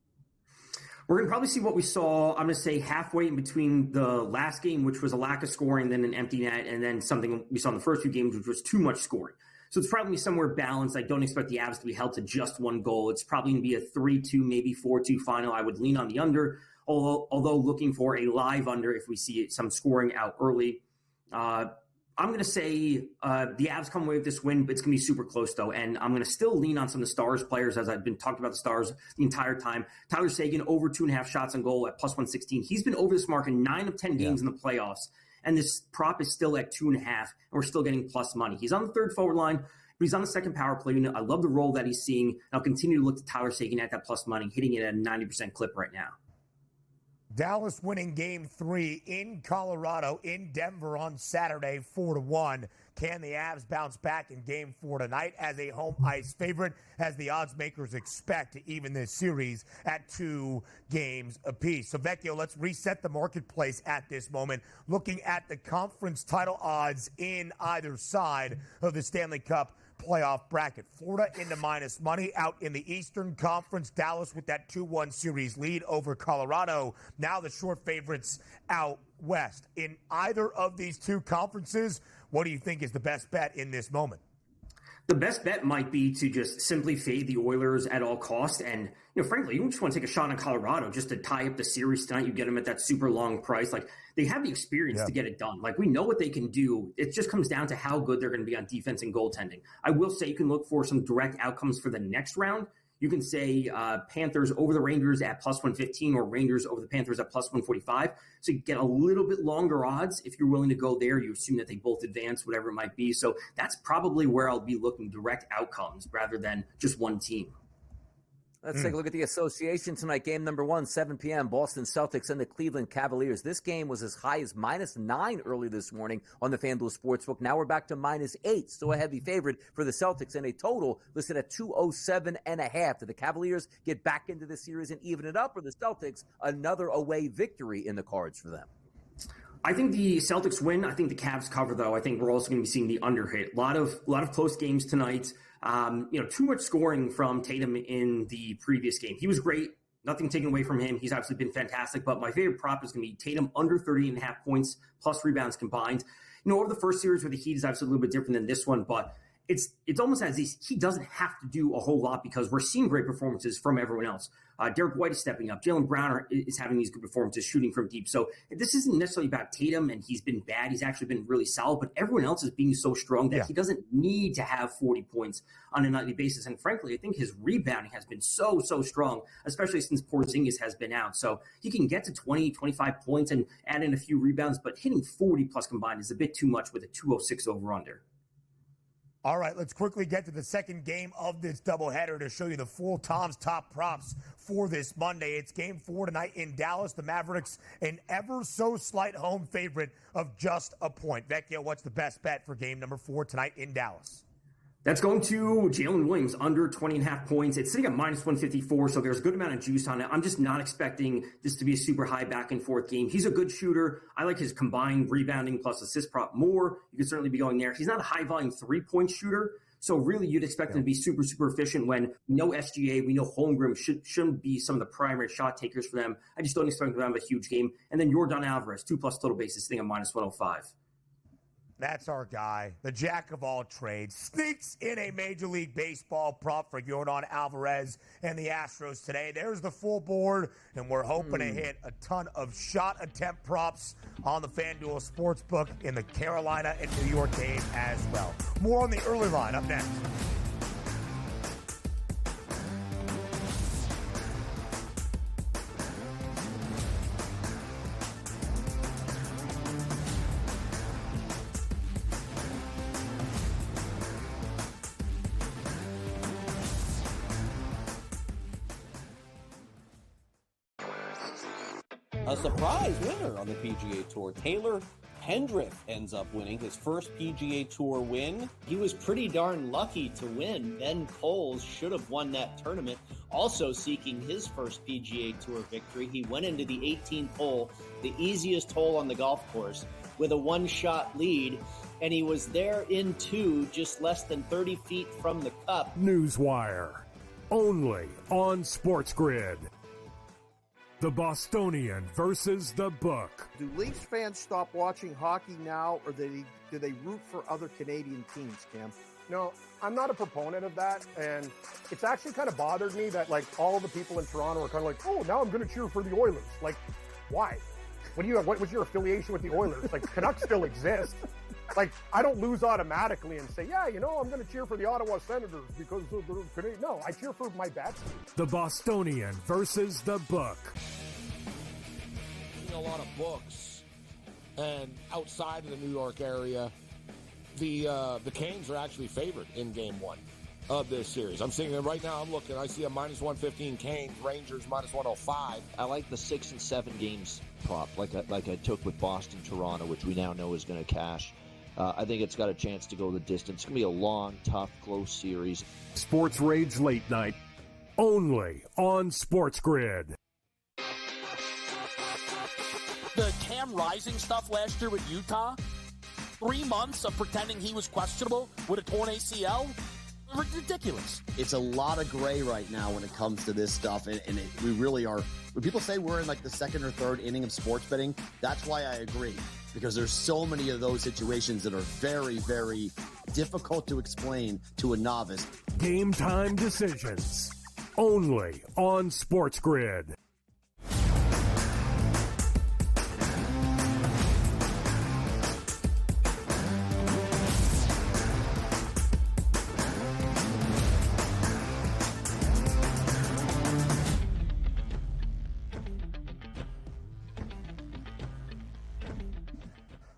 We're going to probably see what we saw, I'm going to say halfway in between the last game, which was a lack of scoring, then an empty net, and then something we saw in the first few games, which was too much scoring. So it's probably somewhere balanced. I don't expect the Avs to be held to just one goal. It's probably going to be a 3-2, maybe 4-2 final. I would lean on the under, although looking for a live under if we see some scoring out early. I'm going to say the Avs come away with this win, but it's going to be super close, though. And I'm going to still lean on some of the Stars players, as I've been talking about the Stars the entire time. Tyler Seguin, over 2.5 shots on goal at +116. He's been over this mark in 9 of 10 games in the playoffs. And this prop is still at 2.5, and we're still getting plus money. He's on the third forward line, but he's on the second power play unit. I love the role that he's seeing. I'll continue to look to Tyler Seguin at that plus money, hitting it at a 90% clip right now. Dallas winning game 3 in Colorado, in Denver on Saturday, 4-1. Can the Avs bounce back in game 4 tonight as a home ice favorite, as the odds makers expect to even this series at 2 games apiece? So, Vecchio, let's reset the marketplace at this moment, looking at the conference title odds in either side of the Stanley Cup playoff bracket. Florida into minus money out in the Eastern Conference. Dallas with that 2-1 series lead over Colorado. Now the short favorites out west. In either of these two conferences, what do you think is the best bet in this moment? The best bet might be to just simply fade the Oilers at all costs. And, frankly, you just want to take a shot on Colorado just to tie up the series tonight. You get them at that super long price. Like, they have the experience to get it done. Like, we know what they can do. It just comes down to how good they're going to be on defense and goaltending. I will say you can look for some direct outcomes for the next round. You can say Panthers over the Rangers at plus 115 or Rangers over the Panthers at plus 145. So you get a little bit longer odds if you're willing to go there. You assume that they both advance, whatever it might be. So that's probably where I'll be looking, direct outcomes rather than just one team. Let's take a look at the association tonight. Game number 1, 7 p.m. Boston Celtics and the Cleveland Cavaliers. This game was as high as -9 early this morning on the FanDuel Sportsbook. Now we're back to -8. Still a heavy favorite for the Celtics and a total listed at 207.5. Did the Cavaliers get back into the series and even it up, or the Celtics another away victory in the cards for them? I think the Celtics win. I think the Cavs cover, though. I think we're also going to be seeing the under hit. A lot of close games tonight. Too much scoring from Tatum in the previous game. He was great. Nothing taken away from him. He's obviously been fantastic. But my favorite prop is going to be Tatum under 30.5 points plus rebounds combined. Over the first series where the Heat is obviously a little bit different than this one, but it's almost as if he doesn't have to do a whole lot because we're seeing great performances from everyone else. Derek White is stepping up. Jaylen Brown is having these good performances, shooting from deep. So this isn't necessarily about Tatum, and he's been bad. He's actually been really solid, but everyone else is being so strong that he doesn't need to have 40 points on a nightly basis. And frankly, I think his rebounding has been so strong, especially since Porzingis has been out. So he can get to 20, 25 points and add in a few rebounds, but hitting 40 plus combined is a bit too much with a 206 over-under. All right, let's quickly get to the second game of this doubleheader to show you the full Tom's top props for this Monday. It's game 4 tonight in Dallas. The Mavericks, an ever so slight home favorite of just a point. Vecchio, what's the best bet for game number 4 tonight in Dallas? That's going to Jalen Williams under 20.5 points. It's sitting at -154, so there's a good amount of juice on it. I'm just not expecting this to be a super high back and forth game. He's a good shooter. I like his combined rebounding plus assist prop more. You could certainly be going there. He's not a high volume 3-point shooter. So really you'd expect him to be super efficient when we know SGA, we know Holmgren shouldn't be some of the primary shot takers for them. I just don't expect them to have a huge game. And then Yordan Alvarez, 2+ total bases, sitting at -105. That's our guy, the jack of all trades. Sneaks in a Major League Baseball prop for Yordan Alvarez and the Astros today. There's the full board, and we're hoping to hit a ton of shot attempt props on the FanDuel Sportsbook in the Carolina and New York game as well. More on the early line up next. A surprise winner on the PGA Tour. Taylor Hendrick ends up winning his first PGA Tour win. He was pretty darn lucky to win. Ben Coles should have won that tournament. Also seeking his first PGA Tour victory, he went into the 18th hole, the easiest hole on the golf course, with a one-shot lead, and he was there in 2, just less than 30 feet from the cup. Newswire, only on SportsGrid. The Bostonian versus the Book. Do Leafs fans stop watching hockey now, or do they root for other Canadian teams, Cam? No, I'm not a proponent of that, and it's actually kind of bothered me that, like, all the people in Toronto are kind of like, oh, now I'm going to cheer for the Oilers. Like, why? What was your affiliation with the Oilers? Like, Canucks still exist. Like, I don't lose automatically and say, yeah, I'm going to cheer for the Ottawa Senators because of the Canadian. No, I cheer for my bad team. The Bostonian versus the Book. A lot of books, and outside of the New York area, the Canes are actually favored in game 1 of this series. I'm seeing it right now. I'm looking. I see a -115 Canes, Rangers -105. I like the 6 and 7 games prop, like I took with Boston, Toronto, which we now know is going to cash. I think it's got a chance to go the distance. It's going to be a long, tough, close series. Sports Rage Late Night, only on SportsGrid. The Cam Rising stuff last year with Utah, 3 months of pretending he was questionable with a torn ACL, ridiculous. It's a lot of gray right now when it comes to this stuff, and we really are. When people say we're in like the second or third inning of sports betting, that's why I agree, because there's so many of those situations that are very difficult to explain to a novice. Game time decisions. Only on SportsGrid.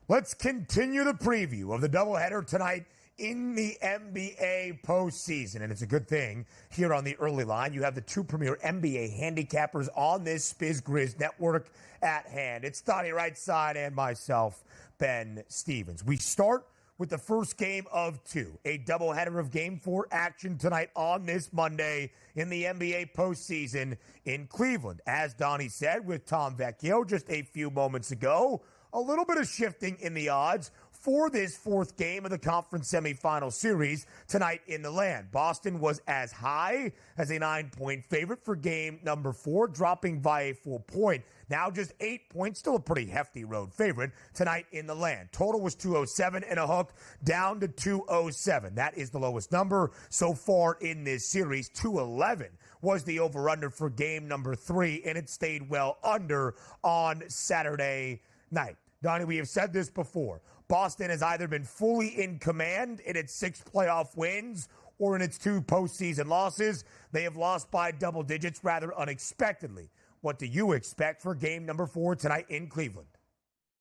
Let's continue the preview of the doubleheader tonight in the NBA postseason. And it's a good thing here on the early line. You have the two premier NBA handicappers on this SportsGrid network at hand. It's Donnie Rightside and myself, Ben Stevens. We start with the first game of two, a doubleheader of Game 4 action tonight on this Monday in the NBA postseason in Cleveland. As Donnie said with Tom Vecchio just a few moments ago, a little bit of shifting in the odds for this fourth game of the conference semifinal series tonight in the land. Boston was as high as a 9-point favorite for game number 4, dropping by a full point. Now just 8 points, still a pretty hefty road favorite tonight in the land. Total was 207 and a hook, down to 207. That is the lowest number so far in this series. 211 was the over-under for game number 3, and it stayed well under on Saturday night. Donnie, we have said this before. Boston has either been fully in command in its 6 playoff wins or in its 2 postseason losses. They have lost by double digits rather unexpectedly. What do you expect for game number 4 tonight in Cleveland?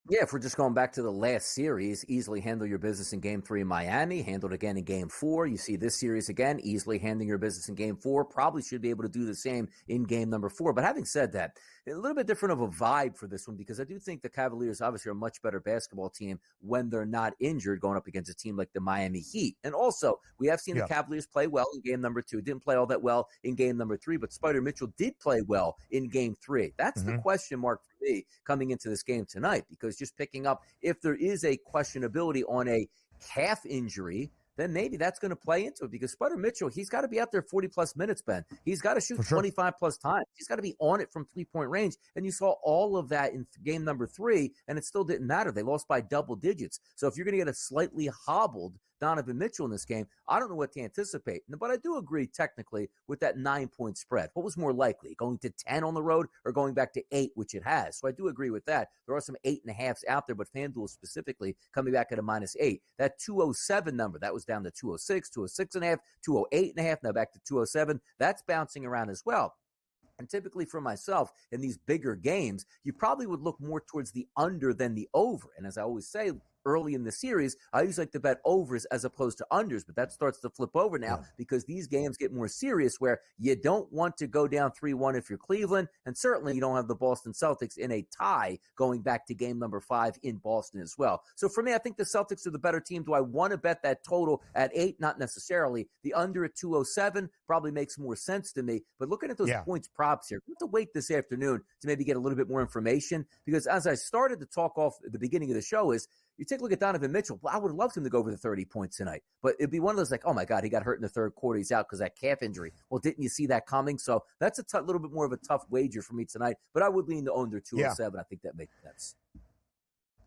Yeah, if we're just going back to the last series, easily handle your business in Game 3 in Miami, handled again in Game 4. You see this series again, easily handling your business in Game 4. Probably should be able to do the same in game number 4. But having said that, a little bit different of a vibe for this one because I do think the Cavaliers obviously are a much better basketball team when they're not injured going up against a team like the Miami Heat. And also, we have seen the Cavaliers play well in game number 2. Didn't play all that well in game number 3, but Spider Mitchell did play well in game 3. That's the question mark for me coming into this game tonight, because just picking up, if there is a questionability on a calf injury, then maybe that's going to play into it, because Spider Mitchell, he's got to be out there 40-plus minutes, Ben. He's got to shoot 25-plus times. He's got to be on it from three-point range, and you saw all of that in game number 3, and it still didn't matter. They lost by double digits. So if you're going to get a slightly hobbled Donovan Mitchell in this game, I don't know what to anticipate. But I do agree technically with that 9-point spread. What was more likely, going to 10 on the road or going back to 8, which it has? So I do agree with that. There are some 8.5s out there, but FanDuel specifically coming back at a -8. That 207 number, that was down to 206, 206.5, 208.5, now back to 207. That's bouncing around as well. And typically for myself, in these bigger games, you probably would look more towards the under than the over. And as I always say, early in the series, I usually like to bet overs as opposed to unders, but that starts to flip over now because these games get more serious where you don't want to go down 3-1 if you're Cleveland, and certainly you don't have the Boston Celtics in a tie going back to game number 5 in Boston as well. So for me, I think the Celtics are the better team. Do I want to bet that total at 8? Not necessarily. The under at 207 probably makes more sense to me, but looking at those points props here, we have to wait this afternoon to maybe get a little bit more information, because as I started to talk off at the beginning of the show is, you take a look at Donovan Mitchell. Well, I would have loved him to go over the 30 points tonight. But it'd be one of those like, oh, my God, he got hurt in the third quarter. He's out because of that calf injury. Well, didn't you see that coming? So that's a little bit more of a tough wager for me tonight. But I would lean to under 207. I think that makes sense.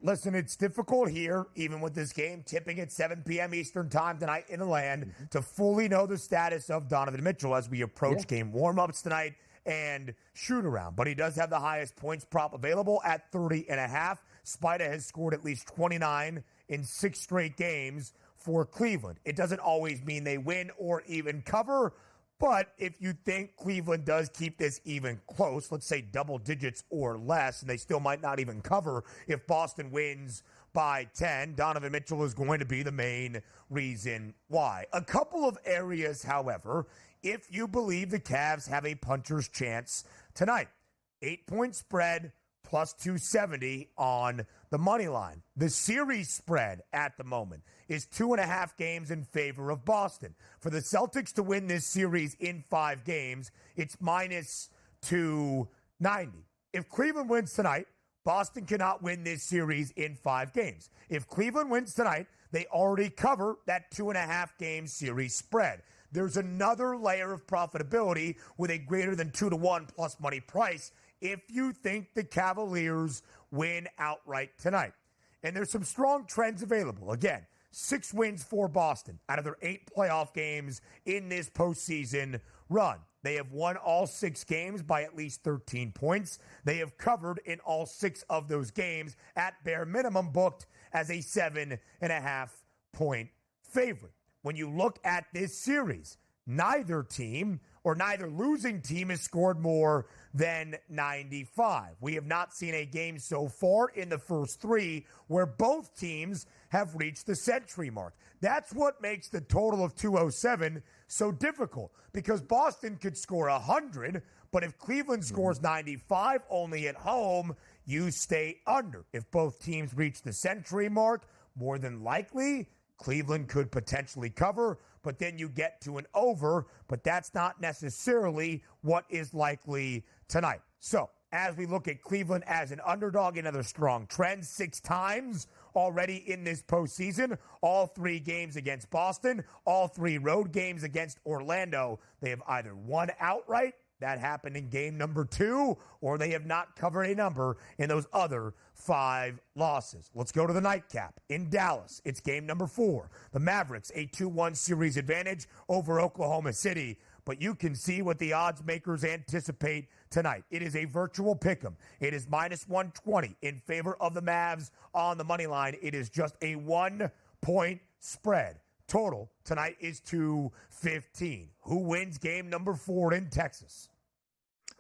Listen, it's difficult here, even with this game tipping at 7 p.m. Eastern time tonight in the land, to fully know the status of Donovan Mitchell as we approach game warm-ups tonight and shoot around. But he does have the highest points prop available at 30.5. Spida has scored at least 29 in 6 straight games for Cleveland. It doesn't always mean they win or even cover, but if you think Cleveland does keep this even close, let's say double digits or less, and they still might not even cover if Boston wins by 10, Donovan Mitchell is going to be the main reason why. A couple of areas, however, if you believe the Cavs have a puncher's chance tonight. 8-point spread, plus 270 on the money line. The series spread at the moment is 2.5 games in favor of Boston. For the Celtics to win this series in 5 games, it's minus 290. If Cleveland wins tonight, Boston cannot win this series in 5 games. If Cleveland wins tonight, they already cover that 2.5 game series spread. There's another layer of profitability with a greater than 2-to-1 plus money price if you think the Cavaliers win outright tonight. And there's some strong trends available. Again, 6 wins for Boston out of their 8 playoff games in this postseason run. They have won all 6 games by at least 13 points. They have covered in all 6 of those games, at bare minimum booked as a 7.5 point favorite. When you look at this series, neither team or neither losing team has scored more than 95. We have not seen a game so far in the first 3 where both teams have reached the century mark. That's what makes the total of 207 so difficult, because Boston could score 100, but if Cleveland scores 95 only at home, you stay under. If both teams reach the century mark, more than likely, Cleveland could potentially cover, but then you get to an over, but that's not necessarily what is likely tonight. So, as we look at Cleveland as an underdog, another strong trend, 6 times already in this postseason, all 3 games against Boston, all 3 road games against Orlando. They have either won outright, that happened in game number 2, or they have not covered a number in those other 5 losses. Let's go to the nightcap in Dallas. It's game number 4. The Mavericks, a 2-1 series advantage over Oklahoma City. But you can see what the odds makers anticipate tonight. It is a virtual pick'em. It is minus 120 in favor of the Mavs on the money line. It is just a 1-point spread. Total tonight is 215. Who wins game number 4 in Texas?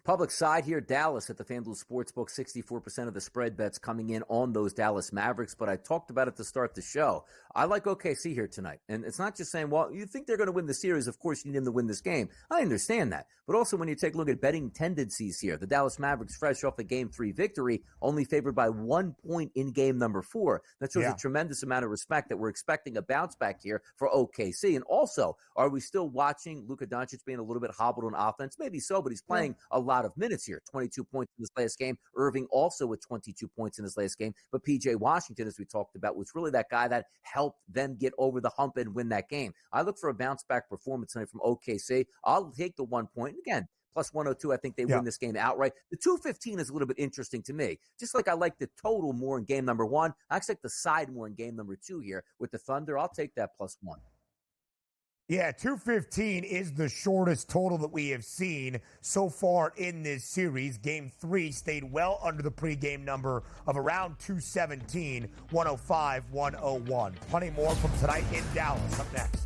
Public side here, Dallas at the FanDuel Sportsbook, 64% of the spread bets coming in on those Dallas Mavericks, but I talked about it to start the show. I like OKC here tonight, and it's not just saying, well, you think they're going to win the series, of course you need them to win this game. I understand that, but also when you take a look at betting tendencies here, the Dallas Mavericks, fresh off the Game 3 victory, only favored by 1 point in game number 4. That shows a tremendous amount of respect that we're expecting a bounce back here for OKC. And also, are we still watching Luka Doncic being a little bit hobbled on offense? Maybe so, but he's playing a lot of minutes here. 22 points in this last game. Irving also with 22 points in his last game. But P.J. Washington, as we talked about, was really that guy that helped them get over the hump and win that game. I look for a bounce-back performance tonight from OKC. I'll take the 1 point. Again, plus 102, I think they win this game outright. The 215 is a little bit interesting to me. Just like I like the total more in game number 1, I expect the side more in game number 2 here. With the Thunder, I'll take that plus 1. Yeah, 215 is the shortest total that we have seen so far in this series. Game 3 stayed well under the pregame number of around 217, 105, 101. Plenty more from tonight in Dallas. Up next.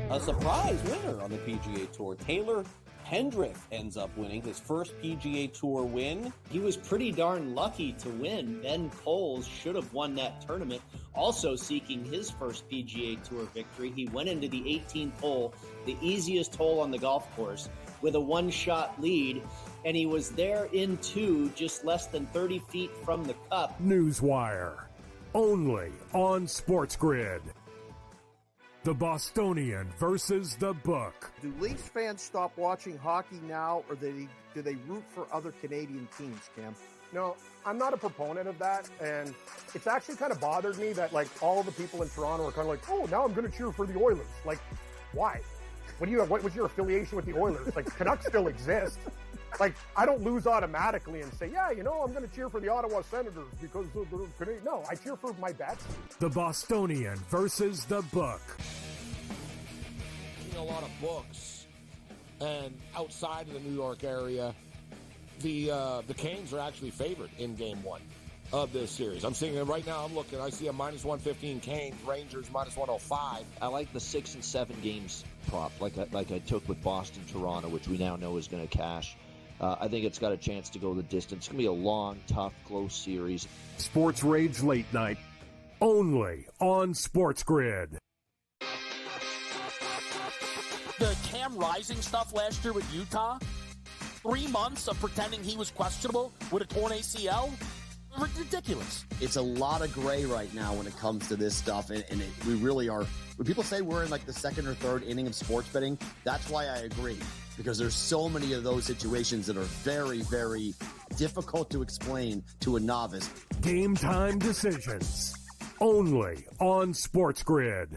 A surprise winner on the PGA Tour. Taylor Pendrith ends up winning his first PGA Tour win. He was pretty darn lucky to win. Ben Coles should have won that tournament, also seeking his first PGA Tour victory. He went into the 18th hole, the easiest hole on the golf course, with a 1-shot lead, and he was there in 2, just less than 30 feet from the cup. Newswire, only on SportsGrid. The Bostonian versus the Book. Do Leafs fans stop watching hockey now, or do they root for other Canadian teams, Cam? No, I'm not a proponent of that, and it's actually kind of bothered me that, like, all the people in Toronto are kind of like, oh, now I'm going to cheer for the Oilers. Like, why? What's your affiliation with the Oilers? Like, Canucks still exist. Like, I don't lose automatically and say, yeah, I'm going to cheer for the Ottawa Senators because of the Canadian. No, I cheer for my bats. The Bostonian versus the Book. A lot of books, and outside of the New York area, the Canes are actually favored in game 1 of this series. I'm seeing it right now. I'm looking. I see a minus 115 Canes, Rangers minus 105. I like the 6 and 7 games prop, like I took with Boston, Toronto, which we now know is going to cash. I think it's got a chance to go the distance. It's going to be a long, tough, close series. Sports Rage Late Night, only on SportsGrid. The Cam Rising stuff last year with Utah, 3 months of pretending he was questionable with a torn ACL, Ridiculous. It's a lot of gray right now when it comes to this stuff, and we really are. When people say we're in like the second or third inning of sports betting, that's why I agree, because there's so many of those situations that are very, very difficult to explain to a novice. Game time decisions, only on SportsGrid.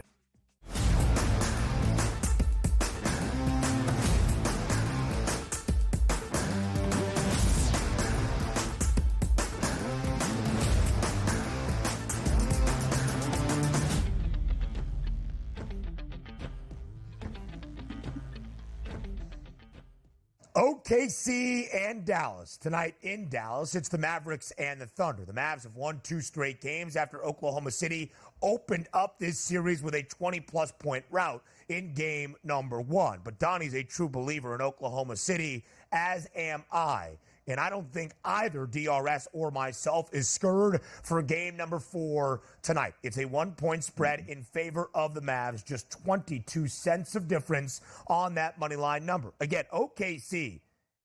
OKC and Dallas. Tonight in Dallas, it's the Mavericks and the Thunder. The Mavs have won 2 straight games after Oklahoma City opened up this series with a 20-plus point rout in game number 1. But Donnie's a true believer in Oklahoma City, as am I. And I don't think either DRS or myself is scared for game number 4 tonight. It's a 1-point spread in favor of the Mavs, just 22 cents of difference on that money line number. Again, OKC,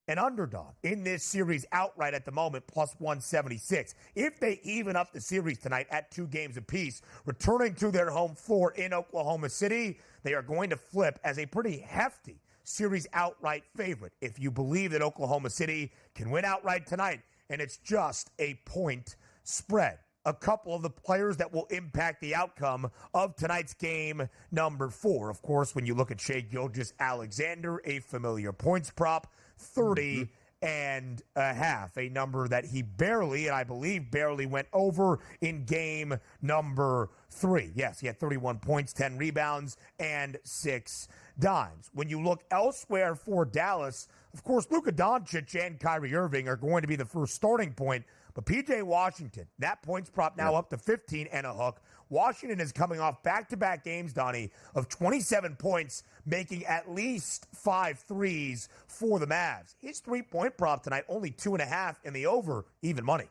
an underdog in this series outright at the moment, plus 176. If they even up the series tonight at 2 games apiece, returning to their home floor in Oklahoma City, they are going to flip as a pretty hefty series outright favorite. If you believe that Oklahoma City can win outright tonight, and it's just a point spread. A couple of the players that will impact the outcome of tonight's game number 4. Of course, when you look at Shai Gilgeous-Alexander, a familiar points prop, 30 and a half, a number that he barely, and I believe barely, went over in game number 3. Yes, he had 31 points, 10 rebounds, and 6 dimes. When you look elsewhere for Dallas, of course, Luka Doncic and Kyrie Irving are going to be the first starting point, but P.J. Washington, that points prop now up to 15 and a hook. Washington is coming off back-to-back games, Donnie, of 27 points, making at least 5 threes for the Mavs. His 3-point prop tonight, only 2.5 in the over, even money.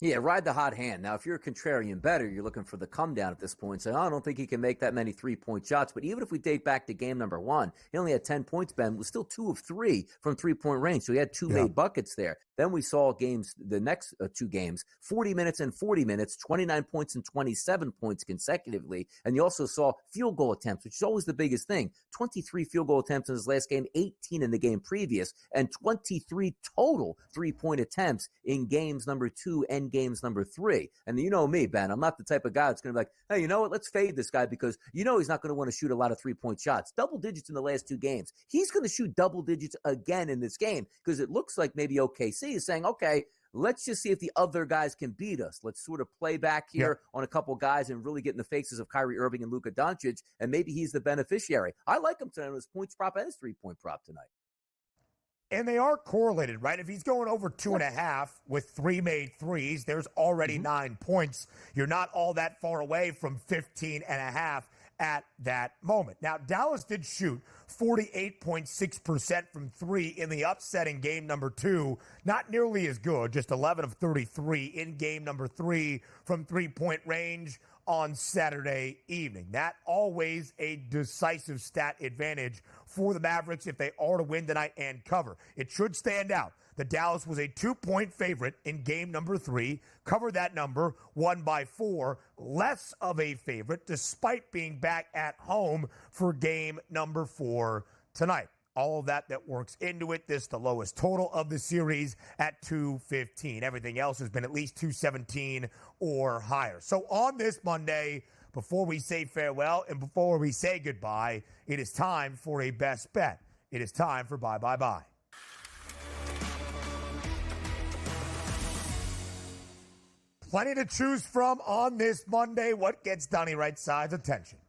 Yeah, ride the hot hand. Now, if you're a contrarian bettor, you're looking for the come down at this point. Saying, I don't think he can make that many 3-point shots. But even if we date back to game number 1, he only had 10 points, Ben, was still 2 of 3 from 3-point range. So he had 2 made buckets there. Then we saw games, the next 2 games, 40 minutes and 40 minutes, 29 points and 27 points consecutively. And you also saw field goal attempts, which is always the biggest thing. 23 field goal attempts in his last game, 18 in the game previous, and 23 total 3-point attempts in games number 2 and games number 3. And you know me, Ben, I'm not the type of guy that's going to be like, hey, you know what, let's fade this guy because you know he's not going to want to shoot a lot of 3-point shots. Double digits in the last 2 games. He's going to shoot double digits again in this game because it looks like maybe OKC is saying, okay, let's just see if the other guys can beat us. Let's sort of play back here on a couple guys and really get in the faces of Kyrie Irving and Luka Doncic, and maybe he's the beneficiary. I like him tonight on his points prop and his 3-point prop tonight. And they are correlated, right? If he's going over 2.5 with 3 made threes, there's already 9 points. You're not all that far away from 15.5 at that moment. Now, Dallas did shoot 48.6% from 3 in the upset in game number 2. Not nearly as good, just 11 of 33 in game number 3 from 3-point range on Saturday evening. That always a decisive stat advantage for the Mavericks if they are to win tonight and cover. It should stand out that Dallas was a 2-point favorite in game number 3, covered that number, won by 4, less of a favorite despite being back at home for game number 4 tonight. All of that works into it. This the lowest total of the series at 215. Everything else has been at least 217 or higher. So on this Monday, before we say farewell and before we say goodbye, it is time for a best bet. It is time for bye, bye, bye. Plenty to choose from on this Monday. What gets Donnie Right Side's attention?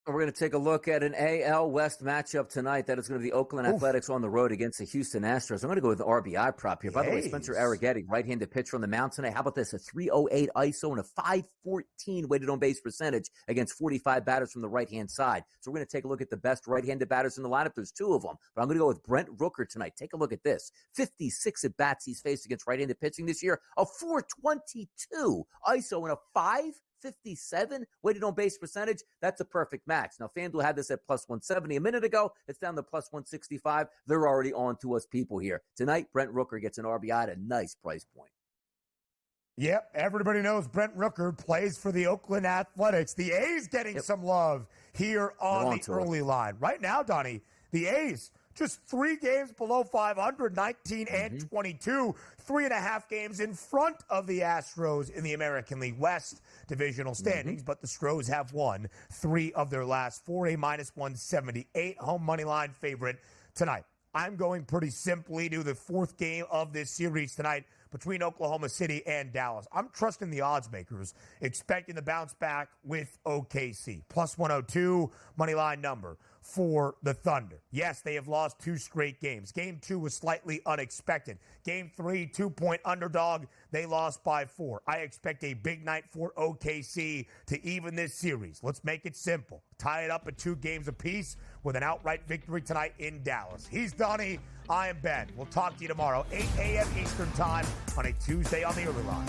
We're going to take a look at an AL West matchup tonight. That is going to be the Oakland Athletics on the road against the Houston Astros. I'm going to go with the RBI prop here. By the way, Spencer Arrighetti, right-handed pitcher from the mound tonight. How about this? A 308 ISO and a 514 weighted on base percentage against 45 batters from the right-hand side. So we're going to take a look at the best right-handed batters in the lineup. There's 2 of them, but I'm going to go with Brent Rooker tonight. Take a look at this. 56 at-bats he's faced against right-handed pitching this year. A 422 ISO and a 557 weighted on base percentage. That's a perfect match. Now, FanDuel had this at plus 170 a minute ago. It's down to plus 165. They're already on to us people here. Tonight, Brent Rooker gets an RBI at a nice price point. Yep, everybody knows Brent Rooker plays for the Oakland Athletics. The A's getting some love here on the early line. Right now, Donnie, the A's just 3 games below 500, 19 and 22, 3.5 games in front of the Astros in the American League West divisional standings, but the Stros have won 3 of their last 4, a -178 home money line favorite tonight. I'm going pretty simply to the 4th game of this series tonight between Oklahoma City and Dallas. I'm trusting the odds makers, expecting the bounce back with OKC. +102 money line number for the Thunder. Yes, they have lost 2 straight games. Game 2 was slightly unexpected. Game 3, 2-point underdog. They lost by 4. I expect a big night for OKC to even this series. Let's make it simple. Tie it up at 2 games apiece with an outright victory tonight in Dallas. He's Donnie. I am Ben. We'll talk to you tomorrow, 8 a.m. Eastern Time on a Tuesday on the Early Line.